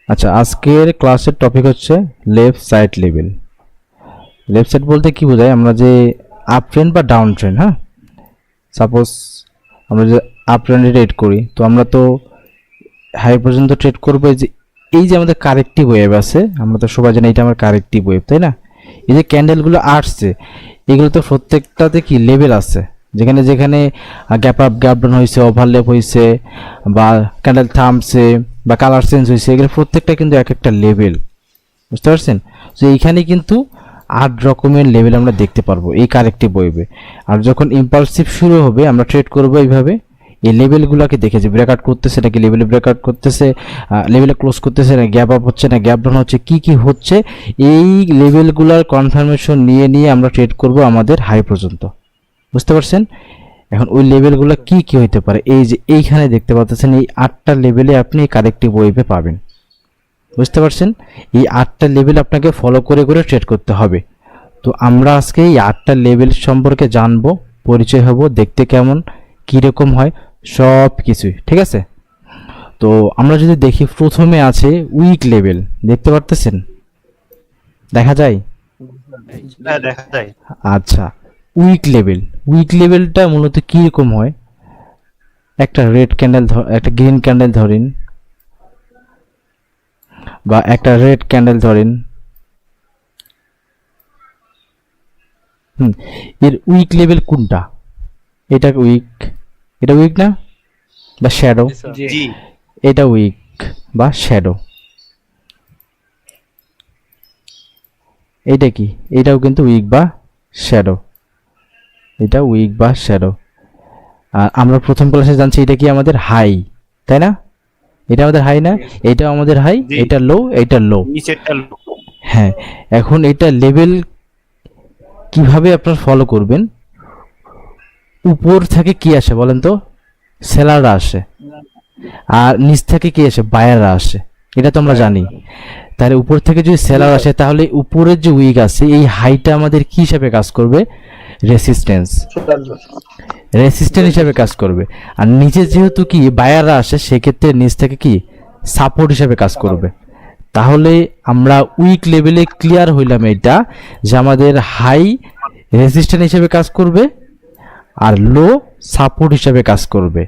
আচ্ছা, আজকের ক্লাসের টপিক হচ্ছে left side level. Left side বলতে কি বোঝায়? আমরা যে আপ ট্রেন্ড বা ডাউন ট্রেন্ড, হ্যাঁ, সাপোজ আমরা যে আপ ট্রেন্ডে ট্রেড করি, তো আমরা তো হাই পর্যন্ত ট্রেড করবো। এই যে আমাদের কারেক্টিভ ওয়েভ আছে, আমরা তো সবাই জানি এটা আমার কারেক্টিভ ওয়েভ, তাই না? এই যে ক্যান্ডেলগুলো আসছে, এগুলো তো প্রত্যেকটাতে কি লেভেল আছে, যেখানে যেখানে গ্যাপ আপ গ্যাপ ডাউন হয়েছে, ওভারলেপ হয়েছে, বা ক্যান্ডেল থামছে, বা কালার চেঞ্জ হয়েছে, এগুলো প্রত্যেকটা কিন্তু এক একটা লেভেল। বুঝতে পারছেন? তো এইখানে কিন্তু 8 রকমের লেভেল আমরা দেখতে পারবো এই কারেক্টিভ ওয়েভে। আর যখন ইম্পালসিভ শুরু হবে, আমরা ট্রেড করবো এইভাবে, এই লেভেলগুলোকে দেখে যে ব্রেকআউট করতেছে নাকি লেভেলে ব্রেকআউট করতেছে, লেভেলে ক্লোজ করতেছে না, গ্যাপ আপ হচ্ছে না গ্যাপ ডাউন হচ্ছে, কি কি হচ্ছে, এই লেভেলগুলোর কনফার্মেশন নিয়ে নিয়ে আমরা ট্রেড করব আমাদের হাই পর্যন্ত। বুঝতে পারছেন? এখন ওই লেভেলগুলো কি কি হইতে পারে, এই যে এইখানে দেখতে পাচ্ছেন, এই 8টা লেভেলে আপনি কারেক্টিভ ওয়েভে পাবেন। বুঝতে পারছেন? এই 8টা লেভেল আপনাকে ফলো করে করে ট্রেড করতে হবে। তো আমরা আজকে এই 8টা লেভেল সম্পর্কে জানবো, পরিচয় হব, দেখতে কেমন, কীরকম হয়, সব কিছুই। ঠিক আছে? তো আমরা যদি দেখি, প্রথমে আছে উইক লেভেল। দেখতে পারতেছেন? দেখা যায়? হ্যাঁ, দেখা যায়। আচ্ছা, উইক লেভেল, উইক লেভেলটা মূলত কীরকম হয়? একটা রেড ক্যান্ডেল, একটা গ্রিন ক্যান্ডেল ধরেন, বা একটা রেড ক্যান্ডেল ধরেন, এর উইক লেভেল কোনটা? এটা উইক, এটা উইক না? বা শ্যাডো? জি, এটা উইক বা শ্যাডো। এটা কি? এটাও কিন্তু উইক বা শ্যাডো। এটা উইক বা শ্যাডো। আর আমরা প্রথম ক্লাসে জানছি এটা কি আমাদের হাই, তাই না? এটা আমাদের হাই না? এটাও আমাদের হাই, জি। এটা লো, এটা লো। নিচেরটা হ্যাঁ, এখন এটা লেভেল কিভাবে আপনারা ফলো করবেন? উপর থেকে কি আসে বলেন তো? সেলাররা আসে। আর নিচ থেকে কি আসে? বায়াররা আসে। এটা তো আমরা জানি। তাহলে উপর থেকে যদি সেলার আসে, তাহলে উপরের যে উইক আছে, এই হাইটা আমাদের কি হিসাবে কাজ করবে? রেসিস্ট্যান্স, রেসিস্ট্যান্স হিসাবে কাজ করবে। আর নিচে যেহেতু কি বায়াররা আসে, সেক্ষেত্রে নিচ থেকে কি সাপোর্ট হিসাবে কাজ করবে। তাহলে আমরা উইক লেভেলে ক্লিয়ার হইলাম এটা, যে আমাদের হাই রেসিস্ট্যান্স হিসাবে কাজ করবে আর লো সাপোর্ট হিসাবে কাজ করবে।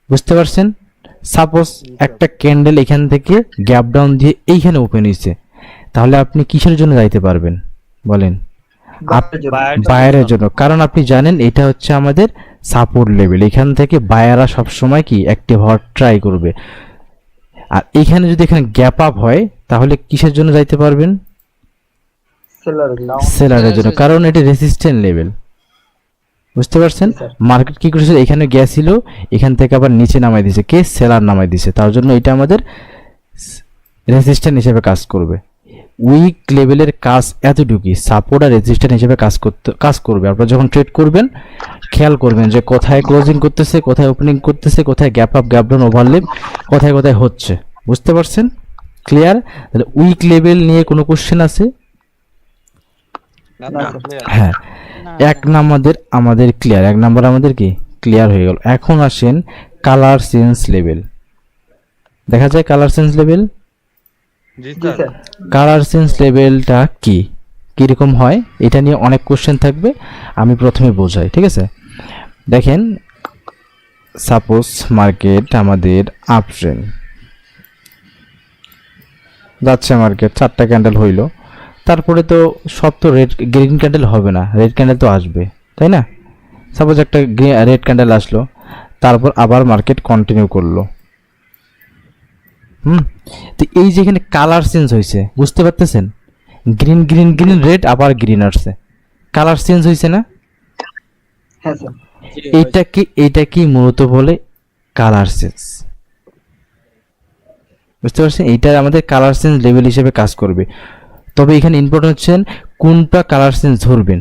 বুঝতে পারছেন? সাপোজ একটা ক্যান্ডেল এখান থেকে গ্যাপ ডাউন দিয়ে এইখানে ওপেন হয়েছে, তাহলে আপনি কিসের জন্য যাইতে পারবেন বলেন? বায়ারের জন্য। কারণ আপনি জানেন এটা হচ্ছে আমাদের সাপোর্ট লেভেল, এখান থেকে বায়াররা সবসময় কি অ্যাক্টিভ হওয়ার ট্রাই করবে। আর এখানে যদি এখানে গ্যাপ আপ হয়, তাহলে কিসের জন্য যাইতে পারবেন? সেলারের জন্য, কারণ এটা রেসিস্ট্যান্ট লেভেল। বুঝতে পারছেন? মার্কেট কি করেছে? এখানে গেছিল, এখান থেকে আবার নিচে নামাই দিয়েছে, কে? সেলার নামাই দিয়েছে। তার জন্য এটা আমাদের রেজিস্ট্যান্ট হিসেবে কাজ করবে। উইক লেভেলের কাজ এতটুকুই, সাপোর্ট আর রেজিস্ট্যান্ট হিসেবে কাজ করবে। আপনারা যখন ট্রেড করবেন, খেয়াল করবেন যে কোথায় ক্লোজিং করতেছে, কোথায় ওপেনিং করতেছে, কোথায় gap up gap down overlap, কোথায় কোথায় হচ্ছে। বুঝতে পারছেন? ক্লিয়ার? তাহলে উইক লেভেল নিয়ে কোনো কোশ্চেন আছে? হ্যাঁ, এক নাম্বার আমাদের ক্লিয়ার, এক নাম্বার আমাদের কি ক্লিয়ার হয়ে গেল। এখন আসেন কালার চেঞ্জ লেভেল। দেখা যায় colour change level. Colour change লেভেলটা কি, কিরকম হয়, এটা নিয়ে অনেক কোশ্চেন থাকবে, আমি প্রথমে বোঝাই। ঠিক আছে? দেখেন, সাপোজ মার্কেট আমাদের আপ ট্রেন্ড যাচ্ছে, মার্কেট 4টা ক্যান্ডেল হইলো, তারপরে তো সব তো গ্রিন ক্যান্ডেল হবে না, রেড ক্যান্ডেল তো আসবে, তাই না? সাপোজ একটা রেড ক্যান্ডেল আসলো, তারপর আবার মার্কেট কন্টিনিউ করলো। তো এই যেখানে কালার চেঞ্জ হয়েছে, বুঝতে পারতেছেন? গ্রিন গ্রিন গ্রিন রেড, আবার গ্রিন আসছে, কালার চেঞ্জ হয়েছে না? এইটা কি মূলত বলে কালার চেঞ্জ। বুঝতে পারছেন? এইটা আমাদের কালার চেঞ্জ লেভেল হিসেবে কাজ করবে। তবে এখানে ইম্পর্টেন্ট হচ্ছেন কোনটা কালার চেঞ্জ ধরবেন।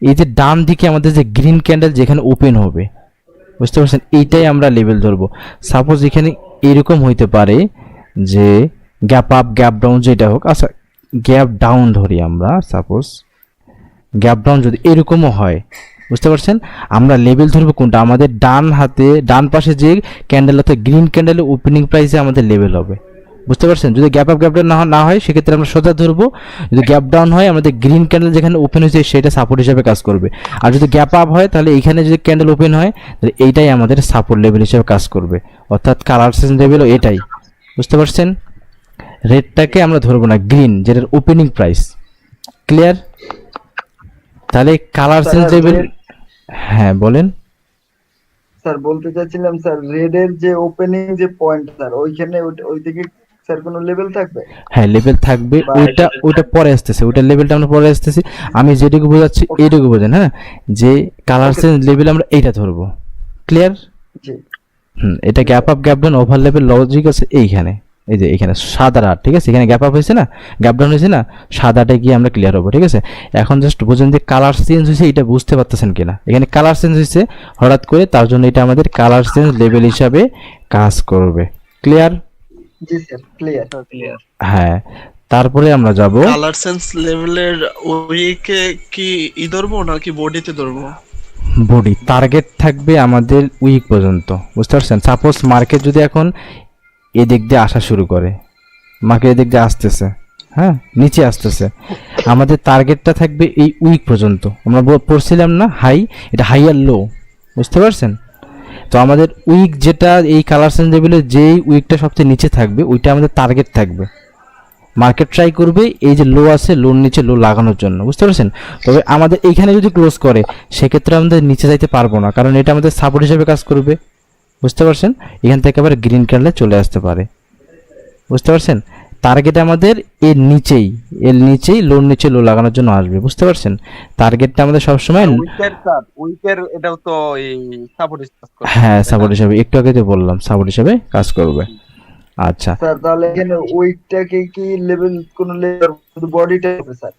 এই যে ডান দিকে আমাদের যে গ্রিন ক্যান্ডেল যেখানে ওপেন হবে, বুঝতে পারছেন, এইটাই আমরা লেভেল ধরবো। সাপোজ এখানে এরকম হইতে পারে যে গ্যাপ আপ গ্যাপ ডাউন যেটা হোক, আচ্ছা গ্যাপ ডাউন ধরি আমরা, সাপোজ গ্যাপ ডাউন যদি এরকমও হয়, বুঝতে পারছেন, আমরা লেভেল ধরবো কোনটা? আমাদের ডান পাশে যে ক্যান্ডেল, অর্থাৎ গ্রিন ক্যান্ডেলের ওপেনিং প্রাইসে আমাদের লেভেল হবে। বুঝতে পারছেন? যদি গ্যাপ আপ গ্যাপ ডাউন না হয় সেক্ষেত্রে আমরা সোজা ধরবো, যদি গ্যাপ ডাউন হয় আমাদের গ্রিন ক্যান্ডেল যেখানে ওপেন হয়েছে সেটা সাপোর্ট হিসেবে কাজ করবে, আর যদি গ্যাপ আপ হয় তাহলে এইখানে যদি ক্যান্ডেল ওপেন হয় তাহলে এইটাই আমাদের সাপোর্ট লেভেল হিসেবে কাজ করবে, অর্থাৎ কালার চেঞ্জ লেভেলও এটাই। বুঝতে পারছেন? রেডটাকে আমরা ধরবো না, গ্রিন যেটার ওপেনিং প্রাইস। ক্লিয়ার? তাহলে কালার চেঞ্জ লেভেল, হ্যাঁ বলেন। স্যার বলতে চাচ্ছিলাম স্যার, রেড এর যে ওপেনিং যে পয়েন্ট স্যার, ওইখানে ওই দিকে স্যার কোনো লেভেল থাকবে? হ্যাঁ লেভেল থাকবে, বা ওইটা পরে আসতেছে, ওইটার লেভেলটা আমরা পরে আসতেছি। আমি যেটুকু বোঝাচ্ছি এইটুকু বোঝেন, হ্যাঁ, যে কালার চেঞ্জ লেভেল আমরা এইটা ধরবো। ক্লিয়ার? জি এটা gap up gap down over level logic আছে এইখানে, এই যে এখানে সাদা, ঠিক আছে, এখানে গ্যাপ আপ হয়েছে না, গ্যাপ ডাউন হয়েছে না, সাদাটা গিয়ে আমরা ক্লিয়ার হবো। ঠিক আছে, এখন জাস্ট বুঝুন যে কালার চেঞ্জ হয়েছে, এটা বুঝতে পারতেছেন কিনা। এখানে কালার চেঞ্জ হয়েছে হঠাৎ করে, তার জন্য এটা আমাদের কালার চেঞ্জ লেভেল হিসাবে কাজ করবে। ক্লিয়ার? জি স্যার ক্লিয়ার। ক্লিয়ার। হ্যাঁ, তারপরে আমরা যাব কালার সেন্স লেভেলের উইকে কি ধরবো নাকি বডিতে ধরবো? বডি। টার্গেট থাকবে আমাদের উইক পর্যন্ত, বুঝতে পারছেন? সাপোজ মার্কেট যদি এখন এদিক দিয়ে আসা শুরু করে, মার্কেট এদিক দিয়ে আসতেছে, হ্যাঁ নিচে আসতেছে, আমাদের টার্গেটটা থাকবে এই উইক পর্যন্ত। আমরা পড়ছিলাম না হাই, এটা হাই আর লো, বুঝতে পারছেন? তো আমাদের উইক যেটা এই কালার চেঞ্জ লেভেলের যেই উইকটা সবচেয়ে নিচে থাকবে ওইটা আমাদের টার্গেট থাকবে। মার্কেট ট্রাই করবে এই যে লো আছে, লোর নিচে লো লাগানোর জন্য, বুঝতে পারছেন? তবে আমাদের এইখানে যদি ক্লোজ করে সেক্ষেত্রে আমাদের নিচে যাইতে পারবো না, কারণ এটা আমাদের সাপোর্ট হিসেবে কাজ করবে। বুঝতে পারছেন? এখান থেকে আবার গ্রিন ক্যান্ডেলে চলে আসতে পারে। বুঝতে পারছেন? টার্গেট আমাদের এর নিচেই লোর নিচে লো লাগানোর জন্য আসবে। বুঝতে পারছেন? টার্গেটটা আমাদের সবসময়, উইকের এটাও তো এই সাপোর্ট করে। হ্যাঁ সাপোর্ট হিসেবে, একটু আগে তো বললাম সাপোর্ট হিসেবে কাজ করবে। আচ্ছা, স্যার তাহলে এখানে উইকটাকে কি লেভেল কোন লেভেল, বডিটা হবে স্যার?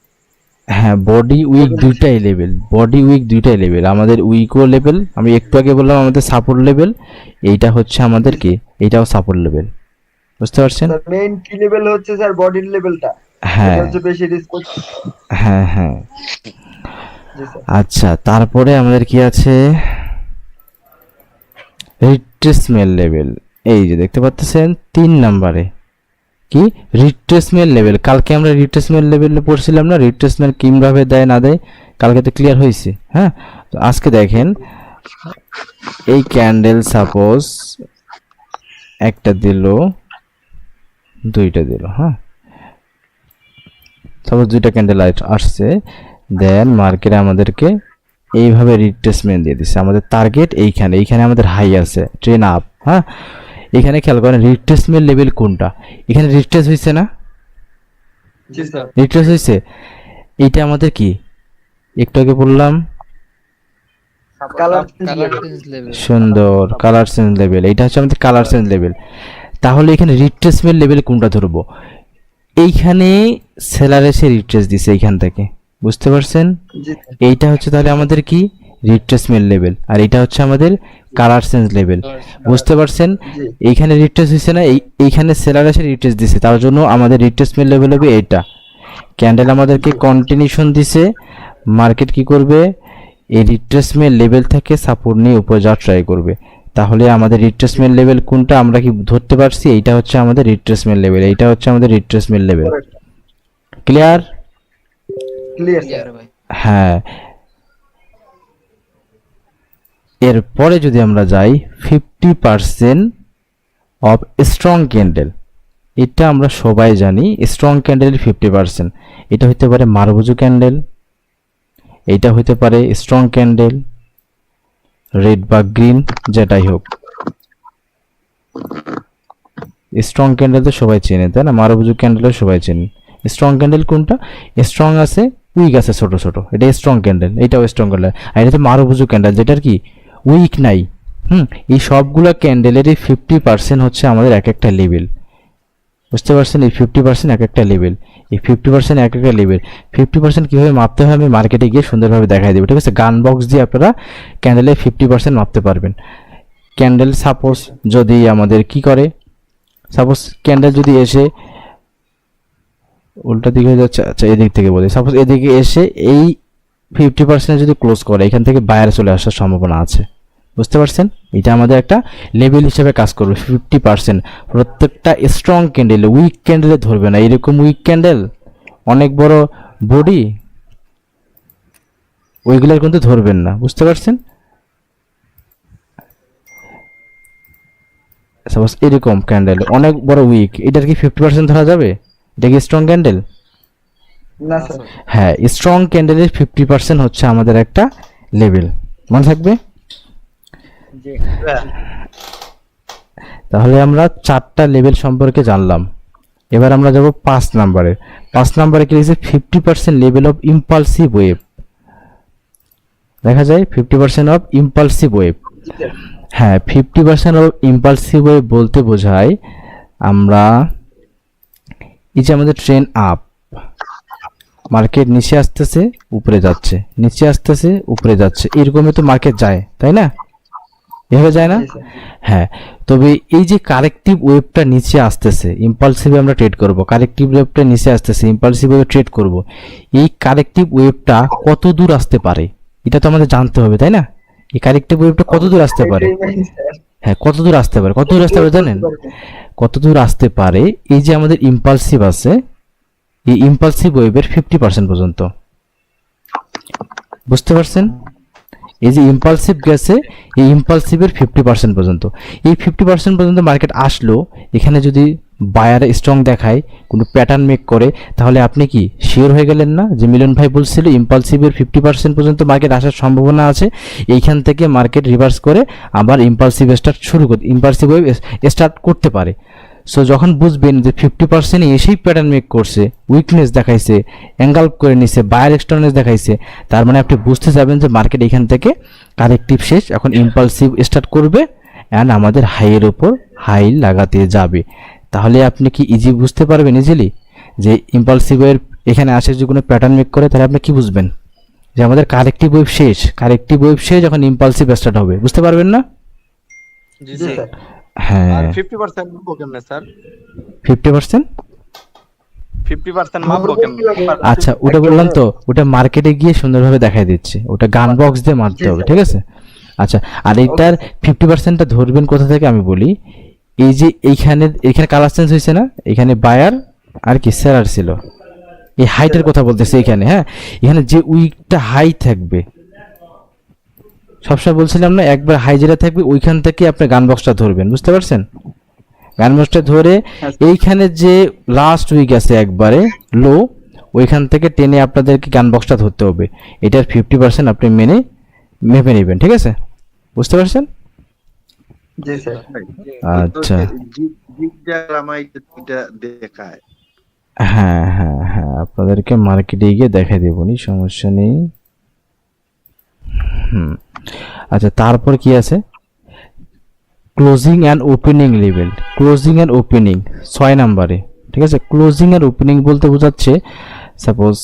হ্যাঁ বডি উইক দুইটাই লেভেল, বডি উইক দুইটাই লেভেল। আমাদের উইকও লেভেল, আমি একটু আগে বললাম আমাদের সাপোর্ট লেভেল, এইটা হচ্ছে আমাদের কি, এইটাও সাপোর্ট লেভেল। বুঝতে পারছেন? স্যার মেইন কি লেভেল হচ্ছে স্যার? বডির লেভেলটা হ্যাঁ এটা হচ্ছে বেশি রিস্ক। হ্যাঁ হ্যাঁ। জি স্যার। আচ্ছা, তারপরে আমাদের কি আছে, রিট্রেসমেন্ট লেভেল। এই যে দেখতে পাচ্ছেন 3 নম্বরে কি রিট্রেসমেন্ট লেভেল। কালকে আমরা রিট্রেসমেন্ট লেভেল পড়ছিলাম না, রিট্রেসমেন্ট কিভাবে দেয় না দেয়, কালকে তো ক্লিয়ার হয়েছে। হ্যাঁ, তো আজকে দেখেন এই ক্যান্ডেল সাপোজ একটা দিল, দুইটা দিল, হ্যাঁ সাপোজ দুইটা ক্যান্ডেল আসছে, দেন মার্কেটে আমাদেরকে এইভাবে রিট্রেসমেন্ট দিয়ে দিচ্ছে। আমাদের টার্গেট এইখানে আমাদের হাই আছে, ট্রেন আপ। হ্যাঁ, এখানে খেয়াল করেন রিট্রেসমেন্ট লেভেল কোনটা, এখানে রিট্রেস হয়েছে না, জি স্যার। রিট্রেস হয়েছে, এইটা আমাদের কি একটু আগে বললাম, কালার সুন্দর কালার চেঞ্জ লেভেল। এইটা হচ্ছে আমাদের কালার চেঞ্জ লেভেল। তাহলে এখানে রিট্রেসমেন্ট লেভেল কোনটা ধরবো? এইখানে সেলার এসে রিট্রেস দিছে এইখান থেকে, বুঝতে পারছেন? জি এইটা হচ্ছে তাহলে আমাদের কি রিট্রেসমেন্ট লেভেল, আর এটা হচ্ছে আমাদের কালার চেঞ্জ লেভেল। বুঝতে পারছেন? জি এইখানে রিট্রেস হয়েছে না, এইখানে সেলার এসে রিট্রেস দিছে, তার জন্য আমাদের রিট্রেসমেন্ট লেভেল হবে এইটা। ক্যান্ডেল আমাদেরকে কন্টিনিউশন দিছে, মার্কেট কি করবে, এই রিট্রেসমেন্ট লেভেল থেকে সাপোর্ট নিয়ে উপরে যাওয়ার ট্রাই করবে। তাহলে আমাদের রিট্রেসমেন্ট লেভেল কোনটা আমরা কি ধরতে পারছি, এইটা হচ্ছে আমাদের রিট্রেসমেন্ট লেভেল, এইটা হচ্ছে আমাদের retracement level. Clear? Clear sir. হ্যাঁ, এরপরে যদি আমরা যাই 50% অফ স্ট্রং ক্যান্ডেল, এটা আমরা সবাই জানি স্ট্রং ক্যান্ডেলের 50%। এটা হতে পারে মারভুজু ক্যান্ডেল, এইটা হতে পারে স্ট্রং ক্যান্ডেল, রেড বা গ্রিন যেটাই হোক। স্ট্রং ক্যান্ডেল তো সবাই চেনে, তাই না? মারভুজু ক্যান্ডেলও সবাই চেনে। স্ট্রং ক্যান্ডেল কোনটা? স্ট্রং আছে, উইক আছে ছোট ছোট, এটা স্ট্রং ক্যান্ডেল, এটাও স্ট্রং ক্যান্ডেল। আর এটা মারভুজু ক্যান্ডেল যেটার কি উইক নাই। এই সবগুলো ক্যান্ডেলের 50% হচ্ছে আমাদের এক একটা লেভেল। বুঝতে পারছেন? এই 50% এক একটা লেভেল, এই 50% এক একটা লেভেল। 50% কীভাবে মাপতে হয় আমি মার্কেটে গিয়ে সুন্দরভাবে দেখাই দেবো, ঠিক আছে? গান বক্স দিয়ে আপনারা ক্যান্ডেলের 50% মাপতে পারবেন। ক্যান্ডেল সাপোজ যদি আমাদের কি করে, সাপোজ ক্যান্ডেল যদি এসে উল্টা দিকে হয়ে যাচ্ছে, আচ্ছা এদিক থেকে বলি, সাপোজ এদিকে এসে এই 50% যদি ক্লোজ করে এখান থেকে বাইরে চলে আসার সম্ভাবনা আছে। বুঝতে পারছেন? এটা আমাদের একটা লেভেল হিসেবে কাজ করবে 50%। প্রত্যেকটা স্ট্রং ক্যান্ডেলে, উইক ক্যান্ডেলে ধরবে না। এরকম উইক ক্যান্ডেল, অনেক বড় বডি, ওইগুলোর কিন্তু ধরবেন না। বুঝতে পারছেন? সাপোজ এরকম ক্যান্ডেল অনেক বড় উইক, এটার কি 50% ধরা যাবে? এটা কি স্ট্রং ক্যান্ডেল? না স্যার। হ্যাঁ, স্ট্রং ক্যান্ডেলের 50% হচ্ছে আমাদের একটা লেভেল, মনে থাকবে? জি তাহলে আমরা 4টা লেভেল সম্পর্কে জানলাম। এবার আমরা যাব 5 নম্বরে। 5 নম্বরে কি লিখেছে? 50% লেভেল অফ ইম্পালসিভ ওয়েভ। দেখা যায় 50% অফ ইম্পালসিভ ওয়েভ। হ্যাঁ, 50% অফ ইম্পালসিভ ওয়েভ বলতে বোঝায় আমরা এই যে আমাদের ট্রেন আপ, মার্কেট নিচে আসতেছে উপরে যাচ্ছে, নিচে আসতেছে উপরে যাচ্ছে, এরকমই তো মার্কেট যায়, তাই না? এভাবে যায় না? জি স্যার। হ্যাঁ, তবে এই যে কারেক্টিভ ওয়েভটা নিচে আসতেছে, ইম্পালসিভে আমরা ট্রেড করব, কারেক্টিভ ওয়েভটা নিচে আসতেছে, ইম্পালসিভে ট্রেড করব, এই কারেক্টিভ ওয়েভটা কত দূর আসতে পারে এটা তো আমাদের জানতে হবে, তাই না? এই কারেক্টিভ ওয়েভটা কত দূর আসতে পারে? এটাই main স্যার। হ্যাঁ, কত দূর আসতে পারে? কত দূর আসতে পারে জানেন? কত দূর আসতে পারে? এই যে আমাদের ইম্পালসিভ আছে, এই ইম্পালসিভ ওয়েভের 50% পর্যন্ত। বুঝতে পারছেন? এই যে ইম্পালসিভ গেছে, এই ইম্পালসিভের 50% পর্যন্ত। এই 50% পর্যন্ত মার্কেট আসলো, এখানে যদি বায়ার স্ট্রং দেখায়, কোনো প্যাটার্ন মেক করে, তাহলে আপনি কি শিওর হয়ে গেলেন না যে মিলন ভাই বলছিল ইম্পালসিভের 50% পর্যন্ত মার্কেট আসার সম্ভাবনা আছে, এইখান থেকে মার্কেট রিভার্স করে আবার ইম্পালসিভ স্টার্ট শুরু করতে, ইম্পালসিভ ওয়েভ স্টার্ট করতে পারে। সো যখন বুঝবেন যে 50% এসেই প্যাটার্ন মেক করছে, উইকনেস দেখাইছে, অ্যাঙ্গেল করে নিছে, বায়ার স্ট্রংনেস দেখাইছে, তার মানে আপনি বুঝতে যাবেন যে মার্কেট এখান থেকে কারেক্টিভ শেষ, এখন ইম্পালসিভ স্টার্ট করবে অ্যান্ড আমাদের হাইয়ের ওপর হাই লাগাতে যাবে। তাহলে আপনি কি ইজি বুঝতে পারবেন ইজিলি যে ইম্পালসিভের এখানে আসে যদি কোনো প্যাটার্ন মেক করে, তাহলে আপনি কি বুঝবেন যে আমাদের কারেক্টিভ ওয়েভ শেষ, কারেক্টিভ ওয়েভ শেষ, যখন ইম্পালসিভ স্টার্ট হবে, বুঝতে পারবেন না? জি জি স্যার। স্যার। হ্যাঁ, আর 50% মাপবো কেমনে স্যার? 50%। 50% মাপবো কেমনে? আচ্ছা, ওটা বললাম তো, ওটা মার্কেটে গিয়ে সুন্দরভাবে দেখাই দিচ্ছে, ওটা গান বক্স দিয়ে মারতে হবে, ঠিক আছে? আচ্ছা, আর এটার 50%টা ধরবেন কোথা থেকে আমি বলি। এই যে এইখানে কালার চেঞ্জ হয়েছে না, এখানে বায়ার আর কি সেলার ছিল, এই হাইটের কথা বলতেছে এখানে। হ্যাঁ, এখানে যে উইকটা হাই থাকবে, সবসময় বলছিলাম না, একবার হাই যেটা থাকবে ওইখান থেকে আপনি গান বক্সটা ধরবেন, বুঝতে পারছেন? গান বক্সটা ধরে এইখানে যে লাস্ট উইক আছে একবারে লো, ওইখান থেকে টেনে আপনাদেরকে গান বক্সটা ধরতে হবে। এটার 50% আপনি মেপে নেবেন, ঠিক আছে? বুঝতে পারছেন? জি স্যার। আচ্ছা, এটা দেখায়। হ্যাঁ হ্যাঁ হ্যাঁ, আপনাদেরকে মার্কেটে গিয়ে দেখাই দেবো, নি সমস্যা নেই। আচ্ছা, তারপর কি আছে? Closing and opening level. Closing and opening 6 নম্বরে, ঠিক আছে? ক্লোজিং অ্যান্ড ওপেনিং বলতে বোঝাচ্ছে সাপোজ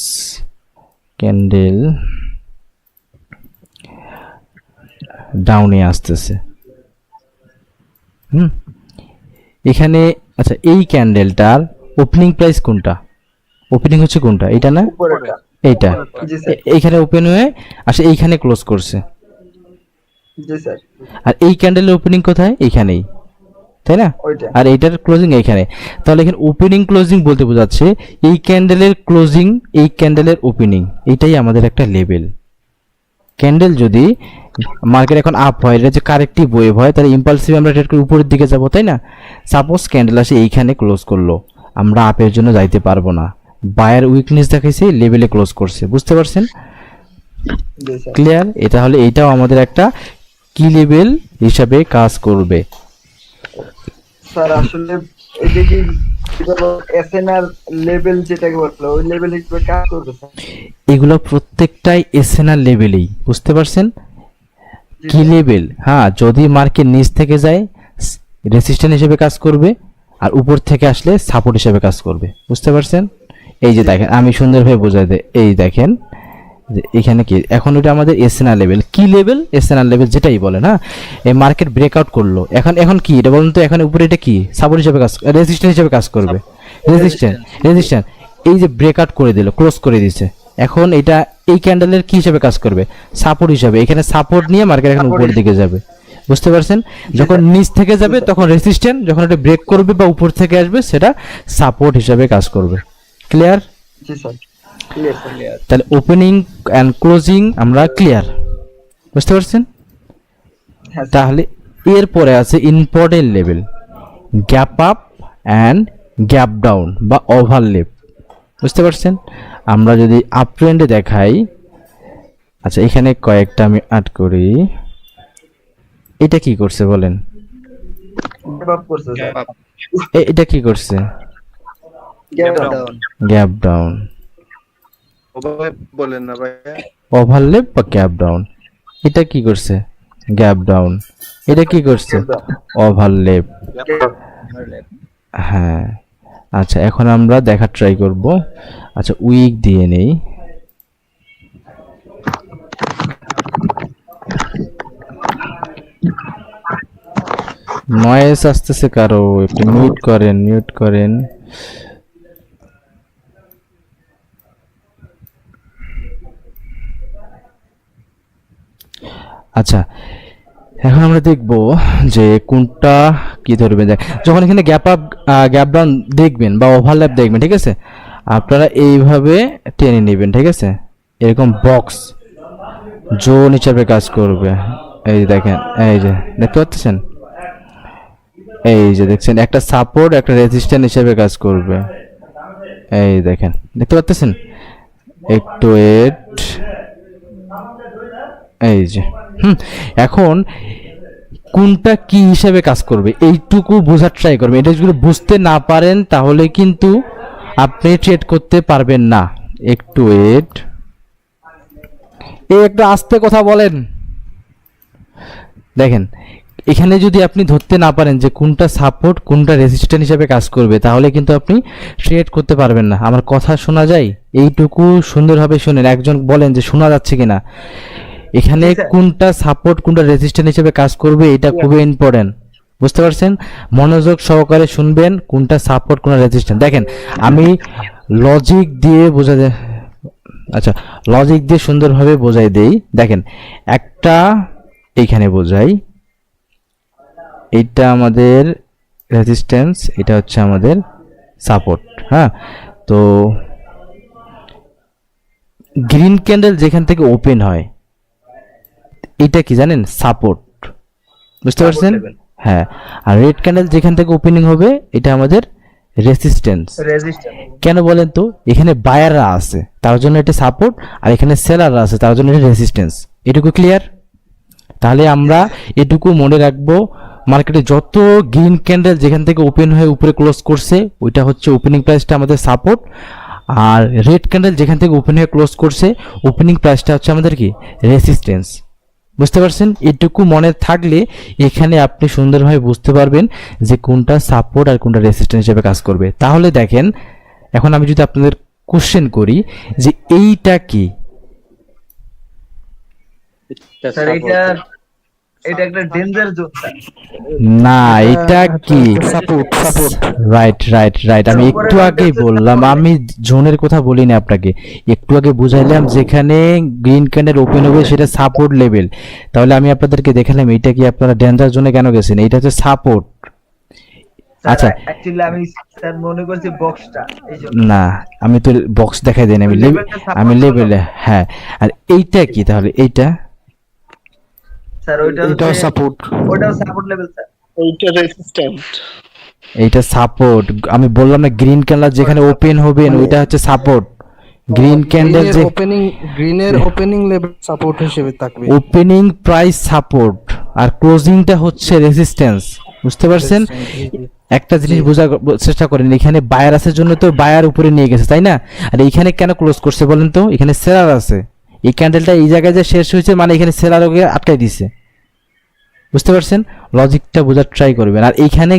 ক্যান্ডেল ডাউনে আসতেছে, এখানে। আচ্ছা, এই ক্যান্ডেলটার ওপেনিং প্রাইস কোনটা? ওপেনিং হচ্ছে কোনটা? এইটা না, উপরেরটা। এইটা। জি স্যার। এইখানে ওপেন হয়ে আসে, এইখানে ক্লোজ করছে। জি স্যার। আর এই ক্যান্ডেলের ওপেনিং কোথায়? এইখানেই, তাই না? ওইটা। আর এইটার ক্লোজিং এইখানে। তাহলে এখানে ওপেনিং ক্লোজিং বলতে বোঝাচ্ছে এই ক্যান্ডেলের ক্লোজিং, এই ক্যান্ডেলের ওপেনিং, এইটাই আমাদের একটা লেভেল। ক্যান্ডেল যদি মার্কেট এখন আপ হয়, এটা যে কারেক্টিভ ওয়েভ হয়, তাহলে ইম্পালসিভ আমরা ট্রেড করে উপরের দিকে যাব, তাই না? সাপোজ ক্যান্ডেল আসে এইখানে ক্লোজ করলো, আমরা আপের জন্য যাইতে পারবো না, বায়ার উইকনেস দেখাইছে, লেভেলে ক্লোজ করছে, বুঝতে পারছেন? জি স্যার। ক্লিয়ার? এটা হলে এইটাও আমাদের একটা কি লেভেল হিসাবে কাজ করবে। স্যার আসলে এটা কি এসএনআর লেভেল যেটাকে বলে ওই লেভেল হিসেবে কাজ করবে স্যার? এগুলো প্রত্যেকটাই এসএনআর লেভেলেই, বুঝতে পারছেন? কি লেভেল? হ্যাঁ, যদি মার্কেট নিচ থেকে যায় রেসিস্ট্যান্স হিসেবে কাজ করবে, আর উপর থেকে আসলে সাপোর্ট হিসেবে কাজ করবে, বুঝতে পারছেন? এই যে দেখেন, আমি সুন্দরভাবে বোঝাই দেই, এই দেখেন যে এখানে কি, এখন এটা আমাদের এসএনআর লেভেল। কি লেভেল? এসএনআর লেভেল যেটাই বলেন। হ্যাঁ, এই মার্কেট ব্রেকআউট করলো, এখন কি এটা বলুন তো? এখন উপরে এটা কি সাপোর্ট হিসেবে কাজ, রেজিস্ট্যান্স হিসেবে কাজ করবে। রেজিস্ট্যান্স এই যে ব্রেকআউট করে দিল, ক্লোজ করে দিয়েছে, এখন এটা এই ক্যান্ডেলের কি হিসেবে কাজ করবে? সাপোর্ট হিসেবে। এখানে সাপোর্ট নিয়ে মার্কেট এখন উপরের দিকে যাবে। বুঝতে পারছেন? যখন নিচ থেকে যাবে তখন রেসিস্ট্যান্ট, যখন এটা ব্রেক করবে বা উপর থেকে আসবে সেটা সাপোর্ট হিসাবে কাজ করবে। ক্লিয়ার? জি স্যার, ক্লিয়ার স্যার। তাহলে ওপেনিং অ্যান্ড ক্লোজিং আমরা ক্লিয়ার, বুঝতে পারছেন? হ্যাঁ স্যার। তাহলে এরপরে আছে important level, gap up and gap down বা ওভারলেপ। বুঝতে পারছেন? আমরা যদি আপ ট্রেন্ডে দেখাই, আচ্ছা এখানে কয়েকটা আমি অ্যাড করি। এটা কি করছে বলেন? গ্যাপ আপ করছে স্যার। এটা কি করছে? Gap down. গ্যাপ ডাউন, বলেন না ভাইয়া। ওভারলেপ বা গ্যাপ ডাউন। এটা কি করছে? Gap down. এটা কি করছে? ওভারলেপ। হ্যাঁ, আচ্ছা এখন আমরা দেখার ট্রাই করব। আচ্ছা উইক দিয়ে নেই। নয়েজ আসতেছে কারো, একটু মিউট করেন, মিউট করেন। আচ্ছা এখন আমরা দেখব যে কোনটা কি ধরবে। যখন এখানে গ্যাপ আপ গ্যাপ ডাউন দেখবেন বা ওভারল্যাপ দেখবেন, ঠিক আছে, আপনারা এইভাবে টেনে নেবেন, ঠিক আছে, এরকম বক্স জোন হিসাবে কাজ করবে। এই যে দেখেন, এই যে দেখতে পাচ্ছেন, এই যে দেখছেন একটা সাপোর্ট একটা রেজিস্ট্যান্স হিসেবে কাজ করবে। এই দেখেন, দেখতে পাচ্ছেন, একটু ওয়েট, এই যে এখন কোনটা কি হিসেবে কাজ করবে এইটুকু বোঝার ট্রাই করবেন। এটা যদি বুঝতে না পারেন তাহলে কিন্তু আপনি ট্রেড করতে পারবেন না। একটু ওয়েট, এই একটা আস্তে কথা বলেন। দেখেন এখানে যদি আপনি ধরতে না পারেন যে কোনটা সাপোর্ট কোনটা রেজিস্ট্যান্স হিসেবে কাজ করবে তাহলে কিন্তু আপনি ট্রেড করতে পারবেন না। আমার কথা শোনা যায়? এইটুকু সুন্দরভাবে শুনেন, একজন বলেন যে শোনা যাচ্ছে কিনা। এখানে কোনটা সাপোর্ট কোনটা রেজিস্ট্যান্স হিসেবে কাজ করবে এটা খুবই ইম্পর্টেন্ট, বুঝতে পারছেন? মনোযোগ সহকারে শুনবেন কোনটা সাপোর্ট কোনটা রেজিস্ট্যান্স। দেখেন আমি লজিক দিয়ে বোঝা যায়, আচ্ছা লজিক দিয়ে সুন্দরভাবে বোঝাই দেই। দেখেন একটা এইখানে বোঝাই, এইটা আমাদের রেজিস্ট্যান্স, এটা হচ্ছে আমাদের সাপোর্ট। হ্যাঁ, তো গ্রিন ক্যান্ডেল যেখান থেকে ওপেন হয় এটা কি জানেন? সাপোর্ট, বুঝতে পারছেন? হ্যাঁ, আর রেড ক্যান্ডেল যেখান থেকে ওপেনিং হবে এটা আমাদের রেজিস্ট্যান্স। কেন বলেন তো? এখানে বায়াররা আছে তার জন্য এটা সাপোর্ট, আর এখানে সেলাররা আছে তার জন্য এটা রেজিস্ট্যান্স। এটুকু ক্লিয়ার? তাহলে আমরা এটুকু মনে রাখবো, মার্কেটে যত গ্রিন ক্যান্ডেল যেখান থেকে ওপেন হয়ে উপরে ক্লোজ করছে ওইটা হচ্ছে ওপেনিং প্রাইসটা আমাদের সাপোর্ট, আর রেড ক্যান্ডেল যেখান থেকে ওপেন হয়ে ক্লোজ করছে ওপেনিং প্রাইসটা হচ্ছে আমাদের কি? রেজিস্ট্যান্স। বুঝতে পারছেন? এটুকু মনে থাকলে এখানে আপনি সুন্দরভাবে বুঝতে পারবেন যে কোনটা সাপোর্ট আর কোনটা রেজিস্ট্যান্স হিসেবে কাজ করবে। তাহলে দেখেন এখন আমি যদি আপনাদের কোশ্চেন করি যে এইটা কি? স্যার এটা একটা ডেঞ্জার জোন স্যার। না, এটা কি? Support support. Right right right, আমি একটু আগেই বললাম, আমি জোনের কথা বলিনি আপনাকে, একটু আগে বুঝাইলাম যেখানে গ্রিন ক্যান্ডেল ওপেন হবে সেটা সাপোর্ট লেভেল। তাহলে আমি আপনাদেরকে দেখালাম এটা কি আপনারা ডেঞ্জার জোনে কেন গেছেন, এটা হচ্ছে সাপোর্ট। আচ্ছা অ্যাকচুয়ালি আমি স্যার মনে করছি বক্সটা, এইজন্য। না, আমি তো বক্স দেখাই দেন, আমি আমি লেভেলে। হ্যাঁ, আর এইটা কি তাহলে? এইটা স্যার এটাও সাপোর্ট। ওটাও সাপোর্ট লেভেল স্যার। ওইটা রেজিস্ট্যান্ট। এইটা সাপোর্ট। আমি বললাম না গ্রিন ক্যান্ডেল যেখানে ওপেন হবে ওইটা হচ্ছে সাপোর্ট। গ্রিন ক্যান্ডেল যে গ্রিনের ওপেনিং লেভেল সাপোর্ট হিসেবে থাকবে। ওপেনিং প্রাইস সাপোর্ট আর ক্লোজিংটা হচ্ছে রেজিস্ট্যান্স। বুঝতে পারছেন? একটা জিনিস বোঝার চেষ্টা করেন, এখানে বায়ার আছে জন্য তো বায়ার উপরে নিয়ে গেছে, তাই না? আর এইখানে কেন ক্লোজ করছে বলেন তো? এখানে সেলার আছে, এই ক্যান্ডেলটা এই জায়গায় যে শেষ হয়েছে মানে এখানে সেলার ওকে আটকাই দিছে। বুঝতে পারছেন? লজিকটা বোঝার ট্রাই করবেন। আর এইখানে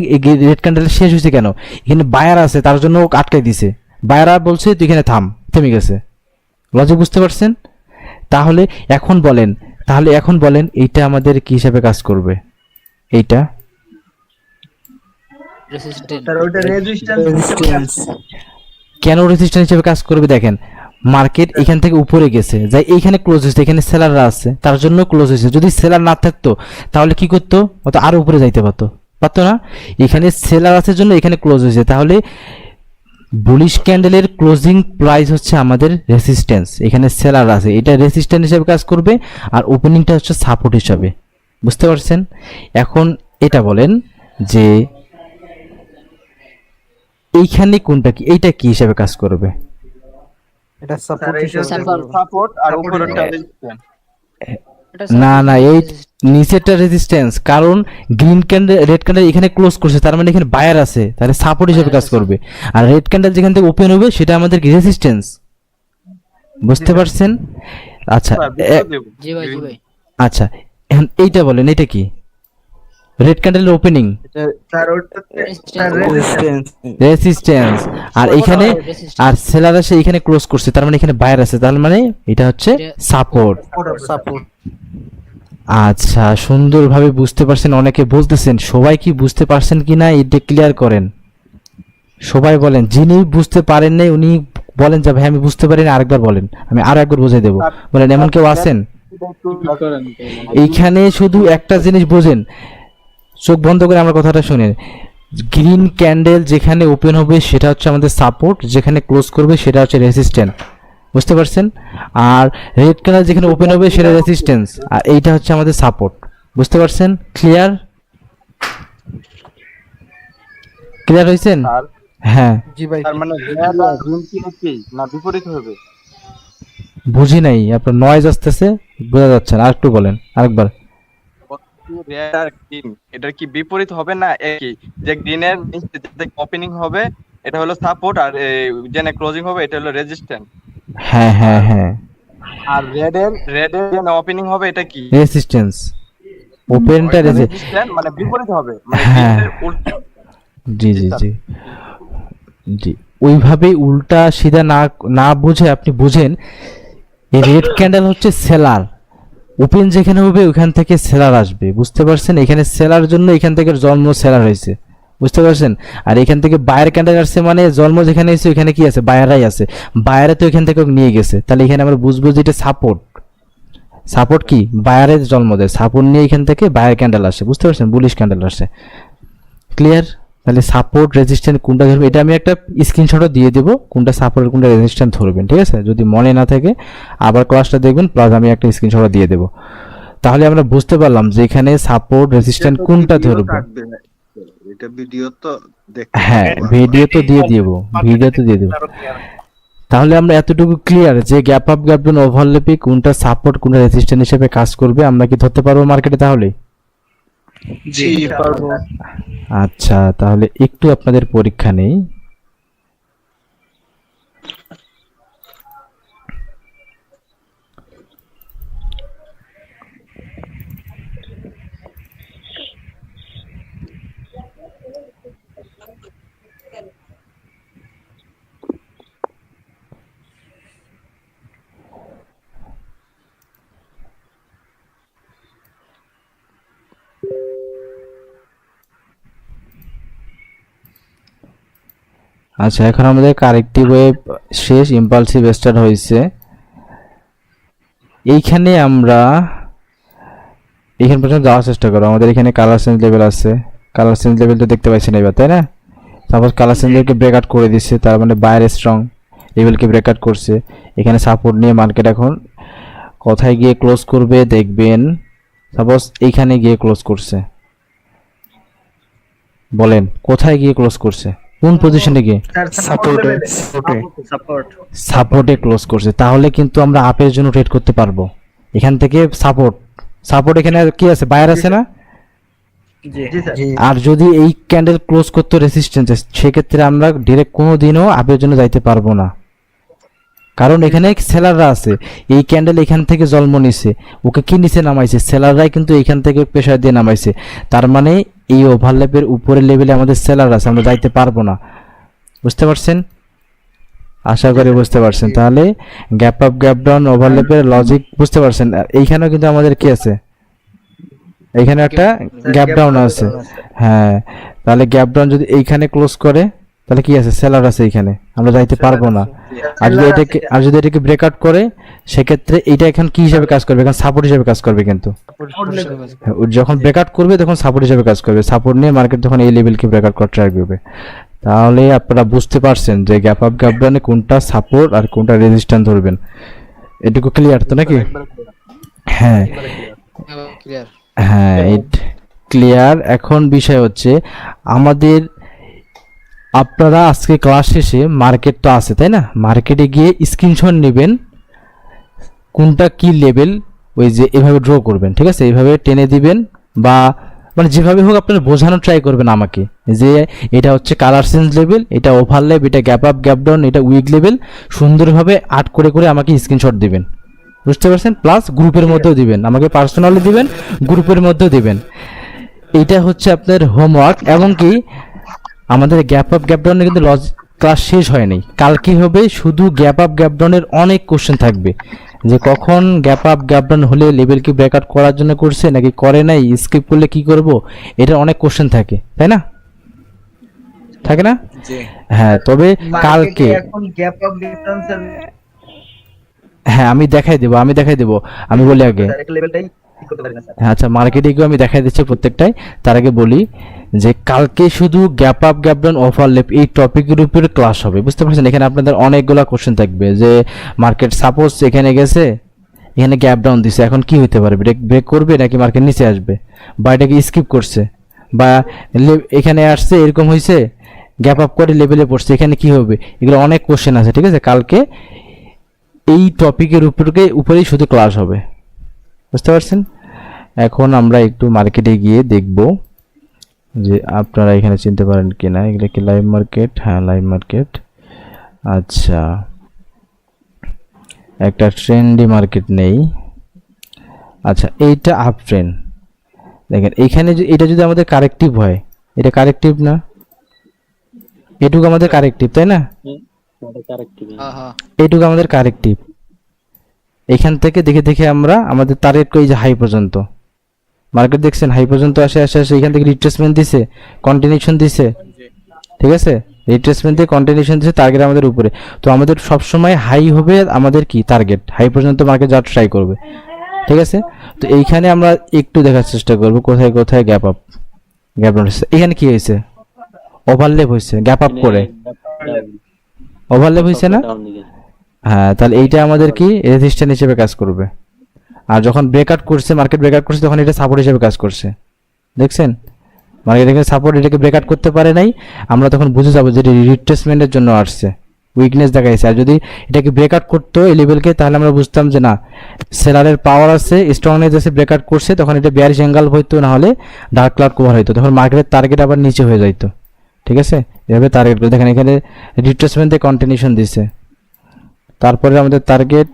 রেড ক্যান্ডেল শেষ হয়েছে কেন? এখানে বায়ার আছে তার জন্য ওকে আটকাই দিছে, বায়ার বলছে তুই এখানে থাম, থেমে গেছে। লজিক বুঝতে পারছেন? তাহলে এখন বলেন এইটা আমাদের কি হিসাবে কাজ করবে? এইটা স্যার ওটা রেজিস্ট্যান্স কেন রেজিস্ট্যান্স হিসেবে কাজ করবে? দেখেন মার্কেট এখান থেকে উপরে গেছে, যাই এইখানে ক্লোজ হয়েছে, এখানে সেলাররা আছে তার জন্য ক্লোজ হয়েছে। যদি সেলার না থাকতো তাহলে কি করতো, অত আরো উপরে যাইতে পারতো না। এখানে সেলার আছে জন্য এখানে ক্লোজ হয়েছে, তাহলে বুলিশ ক্যান্ডেলের ক্লোজিং প্রাইস হচ্ছে আমাদের রেসিস্ট্যান্স। এখানে সেলার আছে, এটা রেসিস্ট্যান্স হিসেবে কাজ করবে, আর ওপেনিংটা হচ্ছে সাপোর্ট হিসাবে। বুঝতে পারছেন? এখন এটা বলেন যে এইখানে কোনটা কি, এইটা কি হিসাবে কাজ করবে? এটা সাপোর্ট এটা হিসেবে support। কাজ করবে। সাপোর্ট আর Support উপরেরটা হিসেবে। রেজিস্ট্যান্স। না না, এই নিচেরটা রেজিস্ট্যান্স, কারণ গ্রিন ক্যান্ডেল রেড ক্যান্ডেল এখানে ক্লোজ করছে, তার মানে এখানে বায়ার আছে, তাহলে সাপোর্ট হিসেবে কাজ করবে। আর রেড ক্যান্ডেল যেখান থেকে ওপেন হবে সেটা আমাদের কি রেজিস্ট্যান্স। বুঝতে পারছেন? আচ্ছা জি ভাই জি ভাই। আচ্ছা, এখন এইটা বলেন, এটা কি? রেড ক্যান্ডেলের ওপেনিং স্যার ওটাতে স্যার রেজিস্ট্যান্স রেজিস্ট্যান্স, আর এখানে আর সেলার আছে এখানে ক্লোজ করছে, তার মানে এখানে বায়ার আছে, তার মানে এটা হচ্ছে সাপোর্ট। সাপোর্ট। আচ্ছা, সুন্দরভাবে বুঝতে পারছেন। অনেকে বলতেছেন, সবাই কি বুঝতে পারছেন কিনা এটা ক্লিয়ার করেন। সবাই বলেন, যিনি বুঝতে পারেন নাই উনি বলেন যে ভাই আমি বুঝতে পারিনি, আরেকবার বলেন, আমি আরো একবার বুঝিয়ে দেবো। বলেন, এমন কেউ আছেন? এইখানে শুধু একটা জিনিস বোঝেন, চোখ বন্ধ করে আমার কথাটা শুনেন। গ্রিন ক্যান্ডেল যেখানে ওপেন হবে সেটা হচ্ছে আমাদের সাপোর্ট, যেখানে ক্লোজ করবে সেটা হচ্ছে রেসিস্ট্যান্স। বুঝতে পারছেন? আর রেড ক্যান্ডেল যেখানে ওপেন হবে সেটা রেসিস্ট্যান্স, আর এইটা হচ্ছে আমাদের সাপোর্ট। বুঝতে পারছেন? ক্লিয়ার? ক্লিয়ার হয়েছেন? আর হ্যাঁ, জি ভাই, তার মানে রেড আর গ্রিন কি না বিপরীত হবে? বুঝি নাই, আপনার নয়েজ আসতেছে, বোঝা যাচ্ছে না, আরেকটু বলেন, আরেকবার। রেড আর গ্রিন এটার কি বিপরীত হবে না একই? যে গ্রিনের নিচে যে ওপেনিং হবে এটা হলো সাপোর্ট, আর যেখানে ক্লোজিং হবে এটা হলো রেজিস্ট্যান্স। হ্যাঁ হ্যাঁ হ্যাঁ, আর রেডের যেখানে ওপেনিং হবে এটা কি? রেসিস্ট্যান্স। ওপেনটা রেজিস্ট্যান্স, মানে বিপরীত হবে, মানে হ্যাঁ। গ্রিনের উল্টো। জি জি জি জি, ওইভাবেই উল্টা সিধা না না বুঝে আপনি বুঝেন, এই রেড ক্যান্ডেল হচ্ছে সেলার, ওপেন যেখানে হবে ওইখান থেকে সেলার আসবে। বুঝতে পারছেন? এখানে সেলার জন্য এখান থেকে জন্ম সেলার হয়েছে। বুঝতে পারছেন? আর এখান থেকে বায়ার ক্যান্ডেল আসছে, মানে জন্ম যেখানে এসে ওইখানে কি আছে, বায়ারাই আছে, বায়ারে তো এখান থেকে নিয়ে গেছে, তাহলে এখানে আমরা বুঝবো যে এটা সাপোর্ট। সাপোর্ট কি বায়ারের জন্ম দেয়, সাপোর্ট নিয়ে এখান থেকে বায়ার ক্যান্ডেল আসে। বুঝতে পারছেন? বুলিশ ক্যান্ডেল আসে। ক্লিয়ার? তাহলে সাপোর্ট রেজিস্ট্যান্স কোনটা ধরবে, এটা আমি একটা স্ক্রিনশটও দিয়ে দেবো, কোনটা সাপোর্ট কোনটা রেজিস্ট্যান্স ধরবেন। ঠিক আছে? যদি মনে না থাকে আবার ক্লাসটা দেখবেন, প্লাস আমি একটা স্ক্রিনশটও দিয়ে দেবো। তাহলে আমরা বুঝতে পারলাম যে এখানে সাপোর্ট রেজিস্ট্যান্স কোনটা ধরবে। এটা ভিডিও তো হ্যাঁ, ভিডিও তো দিয়ে দেবো, ভিডিও তো দিয়ে দেবো। তাহলে আমরা এতটুকু ক্লিয়ার যে গ্যাপ আপ গ্যাপ ডাউন ওভারল্যাপে কোনটা সাপোর্ট কোনটা রেজিস্ট্যান্স হিসেবে কাজ করবে, আমরা কি ধরতে পারবো মার্কেটে তাহলে? জি পারবো। আচ্ছা, তাহলে একটু আপনাদের পরীক্ষা নেই। আচ্ছা, এখন আমাদের কারেক্টিভ ওয়েভ শেষ, ইম্পালসিভ স্টার্ট হয়েছে। এইখানে আমরা এখান পর্যন্ত যাওয়ার চেষ্টা করো। আমাদের এখানে কালার চেঞ্জ লেভেল আছে, কালার চেঞ্জ লেভেলটা দেখতে পাচ্ছেন এবার, তাই না? সাপোজ কালার চেঞ্জ লেভেলকে ব্রেক আউট করে দিচ্ছে, তার মানে বায়ার স্ট্রং লেভেলকে ব্রেক আউট করছে। এখানে সাপোর্ট নিয়ে মার্কেট এখন কোথায় গিয়ে ক্লোজ করবে দেখবেন। সাপোজ এইখানে গিয়ে ক্লোজ করছে, বলেন কোথায় গিয়ে ক্লোজ করছে, কোন পজিশনে গিয়ে? সাপোর্টে। সাপোর্টে ক্লোজ করছে, তাহলে কিন্তু আমরা আপের জন্য ট্রেড করতে পারবো। এখান থেকে সাপোর্ট এখানে কি আছে, বায়ার আছে না? জি স্যার। আর যদি এই ক্যান্ডেল ক্লোজ করতে রেজিস্ট্যান্স, সেক্ষেত্রে আমরা ডাইরেক্ট কোনো দিনও আপের জন্য যাইতে পারবো না, কারণ এখানে সেলাররা আছে। এই ক্যান্ডেল এখান থেকে জন্ম নিছে, ওকে কি নিচে নামাইছে, সেলাররাই কিন্তু এখান থেকে প্রেসার দিয়ে নামাইছে। তার মানে এই ওভারল্যাপের উপরের লেভেলে আমাদের সেলার আছে, আমরা যাইতে পারবো না। বুঝতে পারছেন? আশা করি বুঝতে পারছেন। তাহলে গ্যাপ আপ গ্যাপ ডাউন ওভারল্যাপের লজিক বুঝতে পারছেন। এইখানেও কিন্তু আমাদের কি আছে, এখানে একটা গ্যাপ ডাউন আছে। হ্যাঁ, তাহলে গ্যাপ ডাউন যদি এইখানে ক্লোজ করে, তাহলে কি আছে, সেলার আছে এখানে, আমরা যাইতে পারবো না। আর যদি এটাকে ব্রেকআউট করে সেক্ষেত্রে এটা এখন কি হিসাবে কাজ করবে, এখন সাপোর্ট হিসাবে কাজ করবে। কিন্তু হ্যাঁ, ও যখন ব্রেকআউট করবে তখন সাপোর্ট হিসাবে কাজ করবে, সাপোর্ট নিয়ে মার্কেট তখন এই লেভেলকে ব্রেকআউট করতে ট্রাই করবে। তাহলে আপনারা বুঝতে পারছেন যে গ্যাপ আপ গ্যাপ ডাউনে কোনটা সাপোর্ট আর কোনটা রেজিস্ট্যান্স ধরবেন। এটুকু ক্লিয়ার তো নাকি? হ্যাঁ ক্লিয়ার। হ্যাঁ ক্লিয়ার। এখন বিষয় হচ্ছে আমাদের, আপনারা আজকে ক্লাস শেষে মার্কেট তো আছে তাই না, মার্কেটে গিয়ে স্ক্রিনশট নেবেন কোনটা কি লেভেল, ওই যে এভাবে ড্র করবেন, ঠিক আছে, এইভাবে টেনে দিবেন বা মানে যেভাবে হোক আপনারা বোঝানোর ট্রাই করবেন আমাকে যে এটা হচ্ছে কালার চেঞ্জ লেভেল, এটা ওভারল্যাপ, এটা গ্যাপ আপ গ্যাপ ডাউন, এটা উইক লেভেল, সুন্দরভাবে আর্ট করে করে আমাকে স্ক্রিনশট দিবেন, বুঝতে পারছেন? প্লাস গ্রুপের মধ্যেও দিবেন, আমাকে পার্সোনালি দিবেন, গ্রুপের মধ্যেও দিবেন। এইটা হচ্ছে আপনার হোমওয়ার্ক। এবং কি আমাদের গ্যাপ আপ গ্যাপ ডাউনের কিন্তু ক্লাস শেষ হয়নি, কালকে হবে শুধু গ্যাপ আপ গ্যাপ ডাউনের অনেক কোশ্চেন থাকবে, যে কখন গ্যাপ আপ গ্যাপ ডাউন হলে লেভেল কি ব্রেকআউট করার জন্য করছে নাকি করে নাই, স্কিপ করলে কি করব, এটা অনেক কোশ্চেন থাকে তাই না, থাকে না? হ্যাঁ, তবে কালকে এখন গ্যাপ আপ ডিফারেন্স হ্যাঁ আমি দেখাই দেবো, আমি বলি আগে। লেভেলটাই ঠিক করতে পারি না স্যার। আচ্ছা, মার্কেটে গিয়ে আমি দেখাই দিচ্ছি প্রত্যেকটাই। তার আগে বলি যে কালকে শুধু gap up gap down overlap এই টপিকের উপরে ক্লাস হবে, বুঝতে পারছেন? এখানে আপনাদের অনেকগুলো কোশ্চেন থাকবে যে মার্কেট সাপোজ এখানে গেছে, এখানে গ্যাপ ডাউন দিছে, এখন কি হতে পারে, ব্রেক করবে নাকি মার্কেট নিচে আসবে, বা এটাকে স্কিপ করছে, বা এখানে আসছে এরকম হয়েছে, গ্যাপ আপ করে লেভেলে পড়ছে, এখানে কি হবে, এগুলো অনেক কোশ্চেন আছে, ঠিক আছে? কালকে এই টপিকের উপরেই শুধু ক্লাস হবে, বুঝতে পারছেন? এখন আমরা একটু মার্কেটে গিয়ে দেখব যে আপনারা এখানে চিনতে পারেন কিনা, এগুলো কি লাইভ মার্কেট? হ্যাঁ লাইভ মার্কেট। আচ্ছা, একটা ট্রেন্ডি মার্কেট নেই। আচ্ছা, এইটা আপ ট্রেন্ড, দেখেন এইখানে এটা যদি আমাদের কারেক্টিভ হয়, এটা কারেক্টিভ না, এটুকু আমাদের কারেক্টিভ তাই না, হ্যাঁ হ্যাঁ এইটুকু আমাদের কারেক্টিভ। এখান থেকে দেখে দেখে আমরা আমাদের টার্গেট করি যে হাই পর্যন্ত, মার্কেট দেখছেন হাই পর্যন্ত আসে আসে আসে এখান থেকে রিট্রেসমেন্ট দিছে, কন্টিনিউশন দিছে, ঠিক আছে, রিট্রেসমেন্ট দিয়ে কন্টিনিউশন দিছে, টার্গেট আমাদের উপরে। তো আমাদের সব সময় হাই হবে আমাদের কি টার্গেট, হাই পর্যন্ত মার্কেট যাওয়ার ট্রাই করবে, ঠিক আছে? তো এইখানে আমরা একটু দেখার চেষ্টা করব কোথায় কোথায় গ্যাপ আপ গ্যাপ ডাউন হচ্ছে। এখানে কি হয়েছে, ওভারল্যাপ হয়েছে, গ্যাপ আপ করে ওভারল্যাপ হয়েছে না? হ্যাঁ, তাহলে এইটা আমাদের কি রেজিস্ট্যান্স হিসেবে কাজ করবে। আর যখন ব্রেকআউট করছে, মার্কেট ব্রেকআউট করছে, তখন এটা সাপোর্ট হিসেবে কাজ করছে, দেখছেন? মার্কেট এখানে সাপোর্ট, এটাকে ব্রেকআউট করতে পারে নাই, আমরা তখন বুঝে যাবো যে এটা রিট্রেসমেন্টের জন্য আসছে, উইকনেস দেখাইছে। আর যদি এটাকে ব্রেকআউট করতো এই লেভেলকে, তাহলে আমরা বুঝতাম যে না, সেলারের পাওয়ার আছে, স্ট্রংনেস আছে, ব্রেকআউট করছে, তখন এটা বেয়ারিশ অ্যাঙ্গেল হইতো, না হলে ডার্ক ক্লাউড কভার হইতো, তখন মার্কেটের টার্গেট আবার নিচে হয়ে যাইতো, ঠিক আছে? এভাবে টার্গেট করে দেখেন, এখানে রিট্রেসমেন্টে কন্টিনিউশন দিছে, তারপরে আমাদের টার্গেট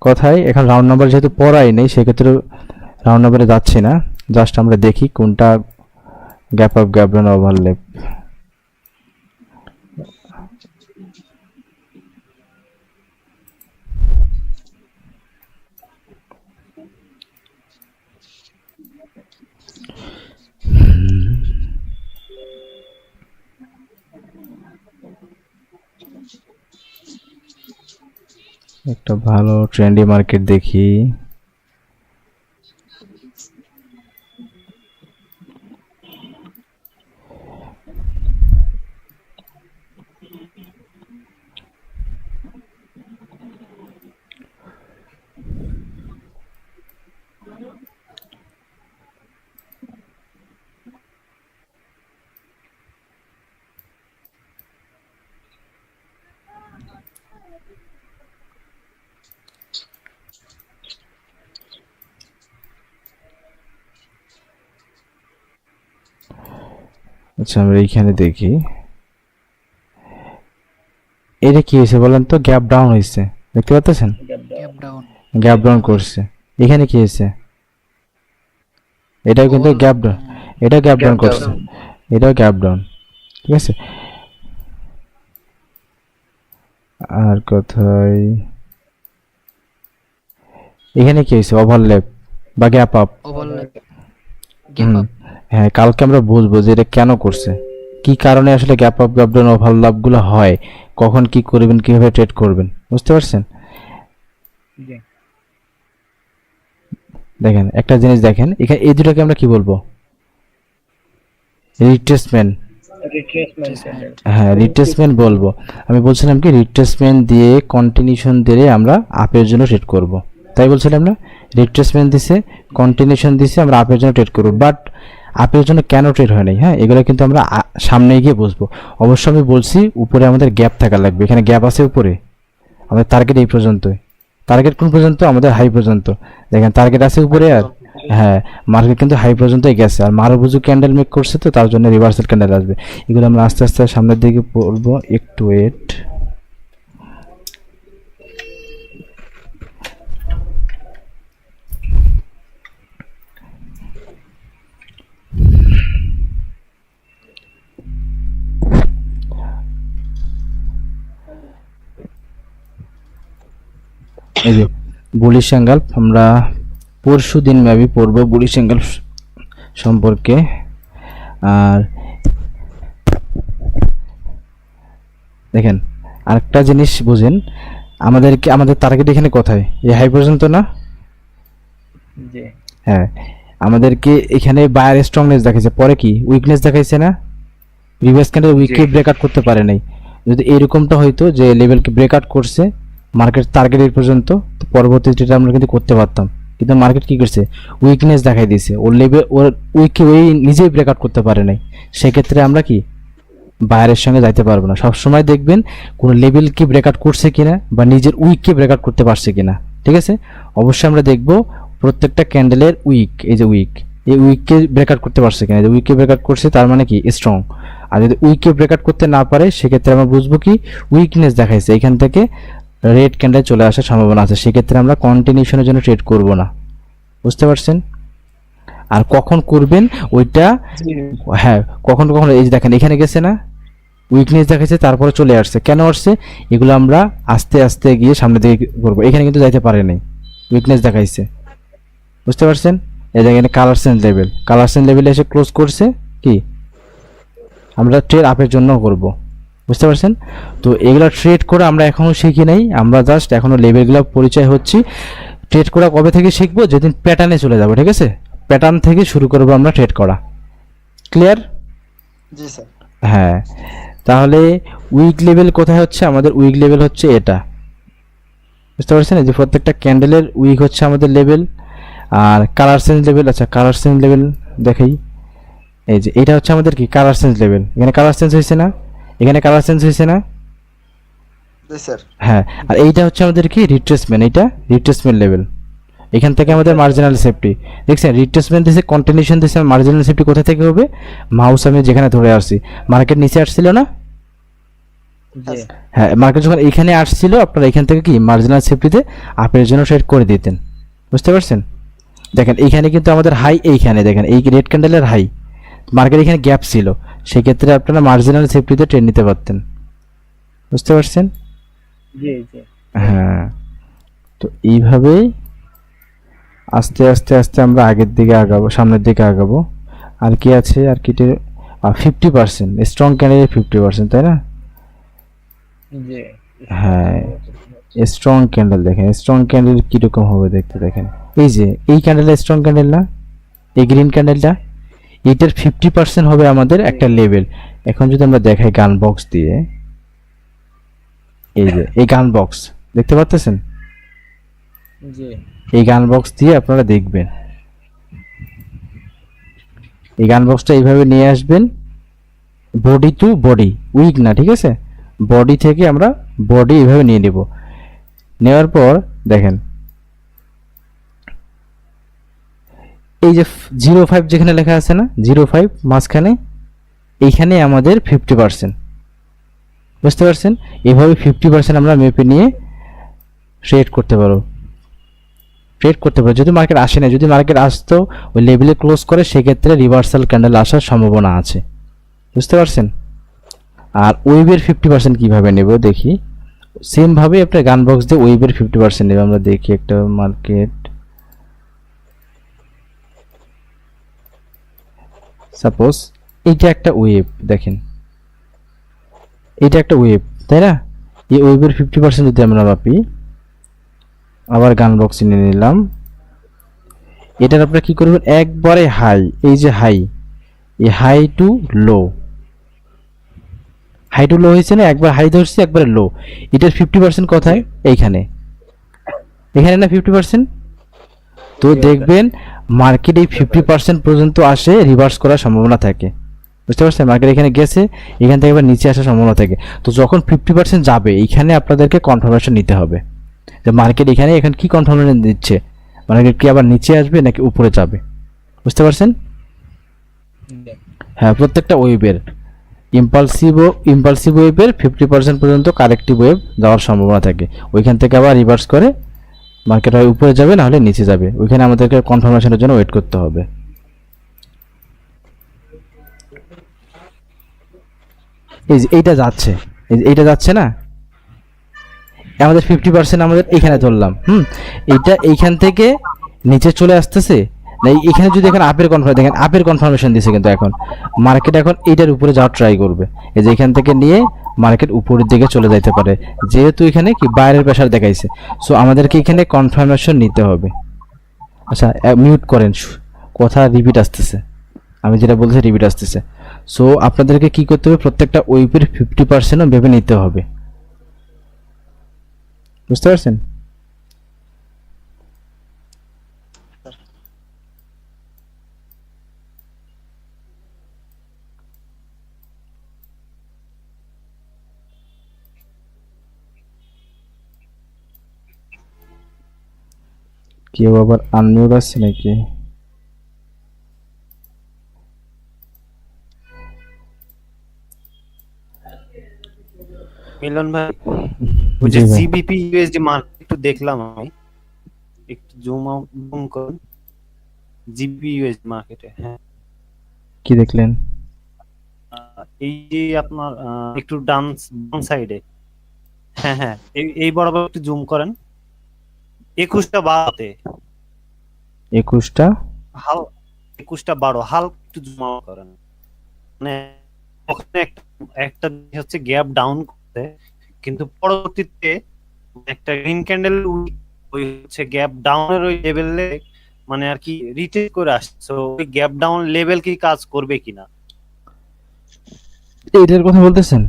কোথায়, এখন রাউন্ড নাম্বার যেহেতু পড়াই নেই সেক্ষেত্রে রাউন্ড নাম্বারে যাচ্ছি না, জাস্ট আমরা দেখি কোনটা gap up gap down overlap. একটা ভালো ট্রেন্ডি মার্কেট দেখি। আচ্ছা, আমরা এইখানে দেখি এটা কি হয়েছে বলেন তো, গ্যাপ ডাউন হয়েছে, দেখতে পাচ্ছেন? গ্যাপ ডাউন গ্যাপ ডাউন করছে, এখানে কি হয়েছে, এটাও কিন্তু গ্যাপ ডাউন, এটা গ্যাপ ডাউন করছে, এটাও গ্যাপ ডাউন, ঠিক আছে? আর কোথায়, এখানে কি হয়েছে, ওভারল্যাপ বা gap up. Overlap gap up হ্যাঁ, কালকে আমরা বুঝবো যে এটা কেন করছে, কি কারণে আসলে গ্যাপ আপ গ্যাপ ডাউন ওভারল্যাপগুলো হয়, কখন কি করবেন, কিভাবে ট্রেড করবেন, বুঝতে পারছেন? দেখেন একটা জিনিস দেখেন, এখানে এই দুটাকে আমরা কি বলবো? রিট্রেসমেন্ট। হ্যাঁ, রিট্রেসমেন্ট বলবো। আমি বলছিলাম কি রিট্রেসমেন্ট দিয়ে কন্টিনিউশন দিয়ে আমরা আপের জন্য ট্রেড করব, তাই বলছিলাম না? রিট্রেসমেন্ট দিছে, কন্টিনিউশন দিছে, আমরা আপের জন্য ট্রেড করব। বাট আপের জন্য কেন ট্রেড হয় নাই, হ্যাঁ, এগুলো কিন্তু আমরা সামনে গিয়ে বুঝবো। অবশ্য আমি বলছি উপরে আমাদের গ্যাপ থাকা লাগবে, এখানে গ্যাপ আছে উপরে, আমাদের টার্গেট এই পর্যন্তই। টার্গেট কোন পর্যন্ত? আমাদের হাই পর্যন্ত। দেখেন টার্গেট আছে উপরে, আর হ্যাঁ মার্কেট কিন্তু হাই পর্যন্তই গেছে, আর মারুবুজু ক্যান্ডেল মেক করছে, তো তার জন্য রিভার্সাল ক্যান্ডেল আসবে। এগুলো আমরা আস্তে আস্তে সামনের দিকে পড়বো, একটু ওয়েট। এই যে বুলিশ অ্যাঙ্গেল আমরা পরশু দিন মেবি পড়বো বুলিশ অ্যাঙ্গেল সম্পর্কে। আর দেখেন আরেকটা জিনিস বুঝেন, আমাদের টার্গেট এখানে কোথায়? এই হাই পর্যন্ত না? হ্যাঁ, আমাদেরকে এখানে বায়ার স্ট্রংনেস দেখাইছে, পরে কি উইকনেস দেখাইছে না? রিভার্স ক্যান্ডেল উইককে ব্রেকআউট করতে পারে নাই। যদি এরকমটা হইতো যে লেভেলকে ব্রেকআউট করছে, মার্কেট টার্গেট এই পর্যন্ত, তো পরবর্তীতে আমরা কিন্তু করতে পারতাম, কিন্তু মার্কেট কি করছে? উইকনেস দেখাই দিয়েছে, ওর লেভেল ওর উইককে ওই নিজেই ব্রেকআউট করতে পারে নাই। সেক্ষেত্রে আমরা কি বায়ারের সঙ্গে যাইতে পারবো না। সবসময় দেখবেন কোনো লেভেল কি ব্রেকআউট করছে কিনা বা নিজের উইককে ব্রেকআউট করতে পারছে কিনা, ঠিক আছে? অবশ্যই আমরা দেখবো প্রত্যেকটা ক্যান্ডেলের উইক, এই যে উইক, এই উইককে ব্রেকআউট করতে পারছে কিনা। যদি উইককে ব্রেকআউট করছে তার মানে কি স্ট্রং, আর যদি উইককে ব্রেকআউট করতে না পারে সেক্ষেত্রে আমরা বুঝবো কি উইকনেস দেখাইছে, এখান থেকে রেড ক্যান্ডেল চলে আসার সম্ভাবনা আছে। সেক্ষেত্রে আমরা কন্টিনিউশনের জন্য ট্রেড করব না, বুঝতে পারছেন? আর কখন করবেন ওইটা, হ্যাঁ কখন কখন, এই যে দেখেন এখানে গেছে না, উইকনেস দেখাচ্ছে, তারপরে চলে আসছে, কেন আসছে এগুলো আমরা আস্তে আস্তে গিয়ে সামনে দিকে করবো। এখানে কিন্তু যাইতে পারে নাই, উইকনেস দেখাইছে, বুঝতে পারছেন? এই জায়গায় কালার সেন্স লেভেলে এসে ক্লোজ করছে, কি আমরা ট্রেড আপের জন্য করব, বুঝতে পারছেন? তো এগুলো ট্রেড করা আমরা এখনো শিখি নাই, আমরা জাস্ট এখনো লেভেলগুলো পরিচয় হচ্ছি। ট্রেড করা কবে থেকে শিখবো? যেদিন প্যাটার্নে চলে যাবো, ঠিক আছে? প্যাটার্ন থেকে শুরু করবো আমরা ট্রেড করা, ক্লিয়ার? জি স্যার। হ্যাঁ, তাহলে উইক লেভেল কোথায় হচ্ছে? আমাদের উইক লেভেল হচ্ছে এটা, বুঝতে পারছেন? এই যে প্রত্যেকটা ক্যান্ডেলের উইক হচ্ছে আমাদের লেভেল। আর কালার সেন্স লেভেল, আচ্ছা কালার সেন্স লেভেল দেখাই, এই যে এটা হচ্ছে আমাদের কি কালার সেন্স লেভেল। এখানে কালার সেন্স হয়েছে না? এখানে কালার সেন্স হয়েছে না? জি স্যার। হ্যাঁ, আর এইটা হচ্ছে আমাদের কি রিট্রেসমেন্ট, এটা রিট্রেসমেন্ট লেভেল। এখান থেকে আমাদের মার্জিনাল সেফটি, দেখছেন রিট্রেসমেন্ট দিয়েছে, কন্টিনিউশন দিয়েছে, মার্জিনাল সেফটি কোথা থেকে হবে? মাউস আমি যেখানে ধরে আসছি, মার্কেট নিচে আসছিল না? হ্যাঁ, মার্কেট যখন এখানে আসছিল আপনারা এখান থেকে কি মার্জিনাল সেফটিতে আপের জন্য ট্রেড করে দিতেন, বুঝতে পারছেন? দেখেন এইখানে কিন্তু আমাদের হাই, এইখানে দেখেন এই রেড ক্যান্ডেলের হাই, মার্কেট এখানে গ্যাপ ছিল, সেক্ষেত্রে আপনারা মার্জিনাল সেফটিতে ট্রেড নিতে পারতেন, বুঝতে পারছেন? হ্যাঁ, তো এইভাবেই আস্তে আস্তে আস্তে আমরা আগের দিকে আগাবো, সামনের দিকে আগাবো। আর কি আছে? আর কি 50% স্ট্রং ক্যান্ডেলের 50%, তাই না? হ্যাঁ, স্ট্রং ক্যান্ডেল দেখেন, স্ট্রং ক্যান্ডেল কিরকম হবে দেখতে, দেখেন এই যে এই ক্যান্ডেলটা স্ট্রং ক্যান্ডেল না, এই গ্রিন ক্যান্ডেলটা, এটার 50% হবে আমাদের একটা লেভেল। এখন যদি আমরা দেখাই গান বক্স দিয়ে, এই যে এই গান বক্স দেখতে পাচ্ছেন, এই গান বক্স দিয়ে আপনারা দেখবেন, এই গান বক্সটা এইভাবে নিয়ে আসবেন বডি টু বডি, উইক না, ঠিক আছে? বডি থেকে আমরা বডি এইভাবে নিয়ে নেব, নেওয়ার পর দেখেন এই যে 05 যেখানে লেখা আছে না, 05 মাঝখানে, এইখানে আমাদের 50%, বুঝতে পারছেন? এইভাবে 50% আমরা মেপে নিয়ে ট্রেড করতে পারবো, যদি মার্কেট আসে না, যদি মার্কেট আসতো ওই লেভেলে ক্লোজ করে, সেক্ষেত্রে রিভার্সাল ক্যান্ডেল আসার সম্ভাবনা আছে, বুঝতে পারছেন? আর ওয়েভের 50% কিভাবে নেব দেখি, সেম ভাবে আপনার গান বক্স দিয়ে ওয়েভের 50% নেবে। আমরা দেখি একটা মার্কেট, সাপোজ এইটা একটা ওয়েভ, দেখেন এটা একটা ওয়েভ, তাই না? এই ওয়েভের 50% যদি আমরা মাপি, আবার গান বক্স নিয়ে নিলাম, এটার আপনারা কি করবেন, একবারে হাই, এই যে হাই, এই high to low, high to low হয়েছে না, একবার হাই ধরছি একবারে লো, এটার 50% কোথায়, এইখানে, এখানে না 50%। তো দেখবেন মার্কেট এই 50% পর্যন্ত আসে, রিভার্স করার সম্ভাবনা থাকে, বুঝতে পারছেন? মার্কেট এখানে গেছে, এখান থেকে আবার নিচে আসার সম্ভাবনা থাকে। তো যখন 50% যাবে, এইখানে আপনাদেরকে কনফার্মেশন নিতে হবে যে মার্কেট এখানে এখন কি কনফার্মেশন দিচ্ছে, মার্কেট কি আবার নিচে আসবে নাকি উপরে যাবে, বুঝতে পারছেন? হ্যাঁ, প্রত্যেকটা ওয়েভের ইম্পালসিভ ওয়েভের 50% পর্যন্ত কারেক্টিভ ওয়েভ যাওয়ার সম্ভাবনা থাকে, ওইখান থেকে আবার রিভার্স করে মার্কেট হয় উপরে যাবে না হলে নিচে যাবে, ওইখানে আমাদেরকে কনফার্মেশনের জন্য ওয়েট করতে হবে। এই যে এইটা যাচ্ছে, এই যে এইটা যাচ্ছে না, আমাদের 50% আমাদের এখানে ধরলাম, এইটা এইখান থেকে নিচে চলে আসতেছে না, এখানে যদি এখন আপের কনফার্মেশন দেখেন, আপের কনফার্মেশন দিছে, কিন্তু এখন মার্কেট এখন এইটার উপরে যাওয়ার ট্রাই করবে, এই যে এখান থেকে নিয়ে মার্কেট উপরের দিকে চলে যাইতে পারে, যেহেতু এখানে কি বাইরের প্রেসার দেখাইছে। সো আমাদেরকে এখানে কনফার্মেশন নিতে হবে। আচ্ছা, মিউট করেন, কথা রিপিট আসতেছে, আমি যেটা বলছি রিপিট আসতেছে। সো আপনাদেরকে কি করতে হবে, প্রত্যেকটা ওয়েভের 50% ভেবে নিতে হবে, বুঝতে পারছেন? কেউ আবার আনমিউট আছে নাকি? মিলন ভাই, ওই যে জি ভাই। জিবিপি ইউএসডি মার্কেট একটু দেখলাম আমি, একটু জুম করুন জিবিপি ইউএসডি মার্কেটে। হ্যাঁ, কি দেখলেন? এই যে আপনার একটু ডান সাইডে, হ্যাঁ হ্যাঁ, এই বরাবর একটু জুম করেন, 21টা 12তে, 21টা হাল 21টা 12 হালকা একটু জুম আউট করেন, মানে ওখানে একটা একটা হচ্ছে গ্যাপ ডাউন করতে, কিন্তু পরবর্তীতে একটা গ্রিন ক্যান্ডেল ওই হচ্ছে গ্যাপ ডাউনের ওই লেভেলে মানে আর কি রিটেস্ট করে আসছে। সো ওই গ্যাপ ডাউন লেভেল কি কাজ করবে কিনা, এইটার কথা বলতেছেন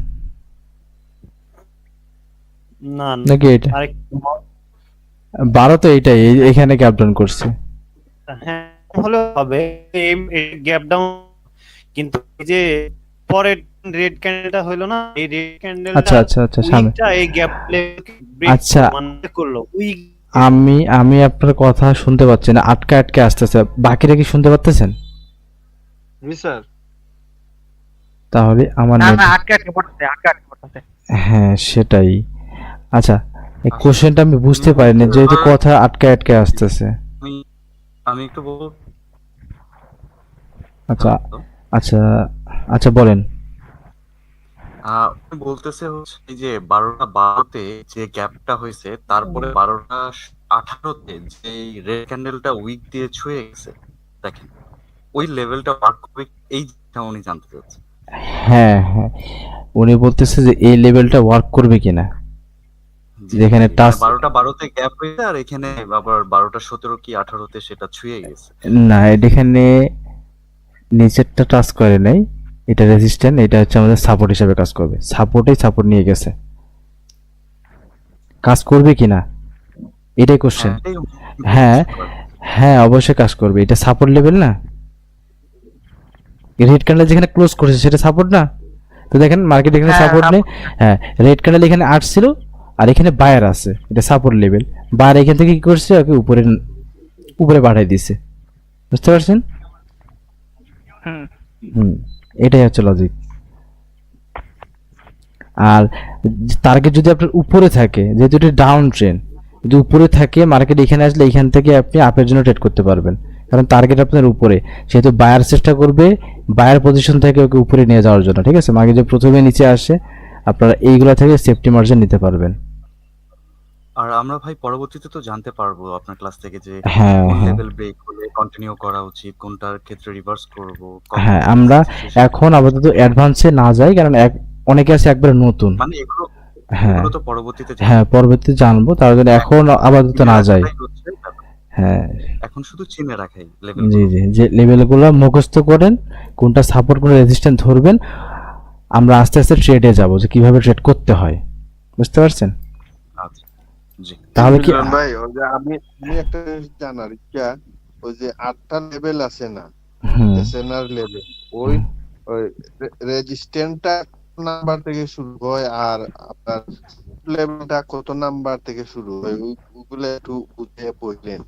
না নাকি এটা আরেক 12? তো এইটাই, এখানে গ্যাপ ডাউন করছে। হ্যাঁ হলে হবে গ্যাপ ডাউন, কিন্তু এই যে পরের রেড ক্যান্ডেলটা হইলো না, এই রেড ক্যান্ডেলটা আচ্ছা আচ্ছা আচ্ছা, সামনে, এই গ্যাপ লেভেল আচ্ছা, মানে করলো ওই আমি আপনার কথা শুনতে পাচ্ছি না, আটকে আটকে আসতেছে, বাকিরা কি শুনতে পাচ্ছেন? জি স্যার। তাহলে আমার হ্যাঁ সেটাই। আচ্ছা, এই কোশ্চেনটা আমি বুঝতে পারিনি, যেহেতু কথা আটকে আটকে আসতেছে। আমি একটু বলবো। আচ্ছা আচ্ছা আচ্ছা, বলেন। বলতেছে হচ্ছে এই যে 12টা 12তে যে গ্যাপটা হয়েছে, তারপরে 12টা 18তে যে রেড ক্যান্ডেলটা উইক দিয়ে ছুঁয়ে গেছে, দেখেন ওই লেভেলটা ওয়ার্ক করবে, এইটা উনি জানতে চাচ্ছে। হ্যাঁ হ্যাঁ, উনি বলতেছে যে এই লেভেলটা ওয়ার্ক করবে কিনা, যেখানে টাচ 12টা 12তে গ্যাপ হয়েছে, আর এখানে আবার 12টা 17 কি 18তে সেটা ছুঁয়ে গেছে। না, এখানে নিচেরটা টাচ করে নাই, এটা রেজিস্ট্যান্ট, এটা হচ্ছে আমাদের সাপোর্ট হিসেবে কাজ করবে, সাপোর্ট নিয়ে গেছে, কাজ করবে কিনা এটাই কোশ্চেন। হ্যাঁ হ্যাঁ, অবশ্যই কাজ করবে, এটা সাপোর্ট লেভেল না, রেড ক্যান্ডেল যেখানে ক্লোজ করেছে সেটা সাপোর্ট না। তো দেখেন মার্কেট এখানে সাপোর্ট নেই, হ্যাঁ রেড ক্যান্ডেল এখানে আসছিল, আর এখানে বায়ার আছে, এটা সাপোর্ট লেভেল, বায়ার এখান থেকে কি করছে, ওকে উপরে উপরে বাড়াই দিছে, বুঝতে পারছেন? এটাই হচ্ছে লজিক। আর টার্গেট যদি আপনার উপরে থাকে, যেহেতু এটা ডাউন ট্রেন, যদি উপরে থাকে মার্কেট এখানে আসলে এখান থেকে আপনি আপের জন্য ট্রেড করতে পারবেন, কারণ টার্গেট আপনার উপরে, সেহেতু বায়ার চেষ্টা করবে বায়ার পজিশন থেকে ওকে উপরে নিয়ে যাওয়ার জন্য, ঠিক আছে? মার্কেট যে প্রথমে নিচে আসে, আপনারা এইগুলা থেকে সেফটি মার্জিন নিতে পারবেন। আর আমরা ভাই পরবর্তীতে তো জানতে পারবো আপনার ক্লাস থেকে যে হ্যাঁ কোন হ্যাঁ লেভেল ব্রেক হলে কন্টিনিউ করা উচিত, কোনটার ক্ষেত্রে রিভার্স করব। হ্যাঁ, আমরা এখন আপাতত অ্যাডভান্সে না যাই, কারণ অনেকে আছে একবারে নতুন। মানে এগুলো হ্যাঁ এগুলো তো পরবর্তীতে হ্যাঁ পরবর্তীতে জানবো, তার জন্য এখন আপাতত না যায়। চিনে রাখাই হচ্ছে ব্যাপার। হ্যাঁ এখন শুধু চিনে রাখাই লেভেল। জি জি, যে লেভেলগুলো মুখস্থ করেন, কোনটা সাপোর্ট কোনটা রেজিস্ট্যান্স ধরবেন, আমরা আস্তে আস্তে ট্রেডে যাব যে কিভাবে ট্রেড করতে হয়, বুঝতে পারছেন? আচ্ছা জি। তাহলে কি মিলন ভাই ওই যে আমি আমি একটা জিনিস জানার ইচ্ছা, ওই যে 8টা লেভেল আছে না, হুম এসএনআর লেভেল, ওই ওই রেজিস্ট্যান্টটা নাম্বার থেকে শুরু হয় আর আপনার লেভেলটা কত নাম্বার থেকে শুরু হয়, ওগুলো একটু বুঝিয়ে বললেন।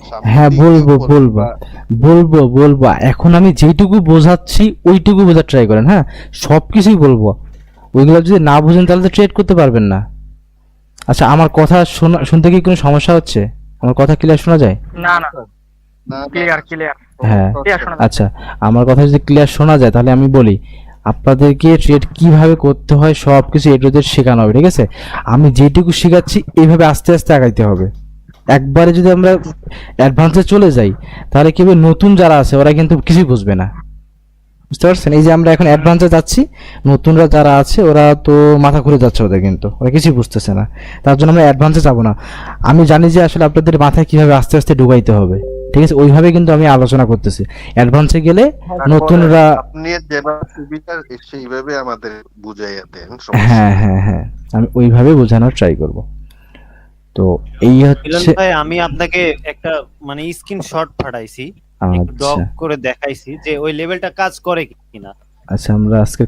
সামনের হ্যাঁ দিকে বলবো কত বলবো বা- বলবো এখন আমি যেটুকু বোঝাচ্ছি ওইটুকু বোঝার ট্রাই করেন। হ্যাঁ সব কিছুই বলবো, ওইগুলো যদি না বুঝেন তাহলে তো ট্রেড করতে পারবেন না। আচ্ছা আমার কথা শুনতে কি কোনো সমস্যা হচ্ছে? আমার কথা ক্লিয়ার শোনা যায়? না না ক্লিয়ার হ্যাঁ ক্লিয়ার শোনা আচ্ছা, আমার কথা যদি ক্লিয়ার শোনা যায় তাহলে আমি বলি, আপনাদেরকে ট্রেড কিভাবে করতে হয় সব কিছু এটুদের শেখানো হবে, ঠিক আছে? আমি যেটুকু শেখাচ্ছি এইভাবে আস্তে আস্তে আগাইতে হবে। একবারে যদি আমরা অ্যাডভান্সে চলে যাই তাহলে কি হবে, নতুন যারা আছে ওরা কিন্তু কিছুই বুঝবে না, বুঝতে পারছেন? এই যে আমরা এখন অ্যাডভান্সে যাচ্ছি, নতুনরা যারা আছে ওরা তো মাথা ঘুরে যাচ্ছে, ওদের কিন্তু ওরা কিছুই বুঝতেছে না, তার জন্য আমরা অ্যাডভান্সে যাবো না। আমি জানি যে আসলে আপনাদের মাথায় কিভাবে আস্তে আস্তে ঢুকাইতে হবে, ঠিক আছে? ওইভাবে কিন্তু আমি আলোচনা করতেছি। অ্যাডভান্সে গেলে নতুনরা, আপনি যেভাবে সুবিধা সেইভাবে আমাদের বুঝাইয়া দেন। হ্যাঁ হ্যাঁ হ্যাঁ আমি ওইভাবে বোঝানোর ট্রাই করব। তো এই মিলন হচ্ছে, ভাই আমি আপনাকে একটা মানে স্ক্রিনশট পাঠাইছি, একটু আচ্ছা ডগ করে দেখাইছি যে ওই লেভেলটা কাজ করে কিনা। আচ্ছা আমরা আজকে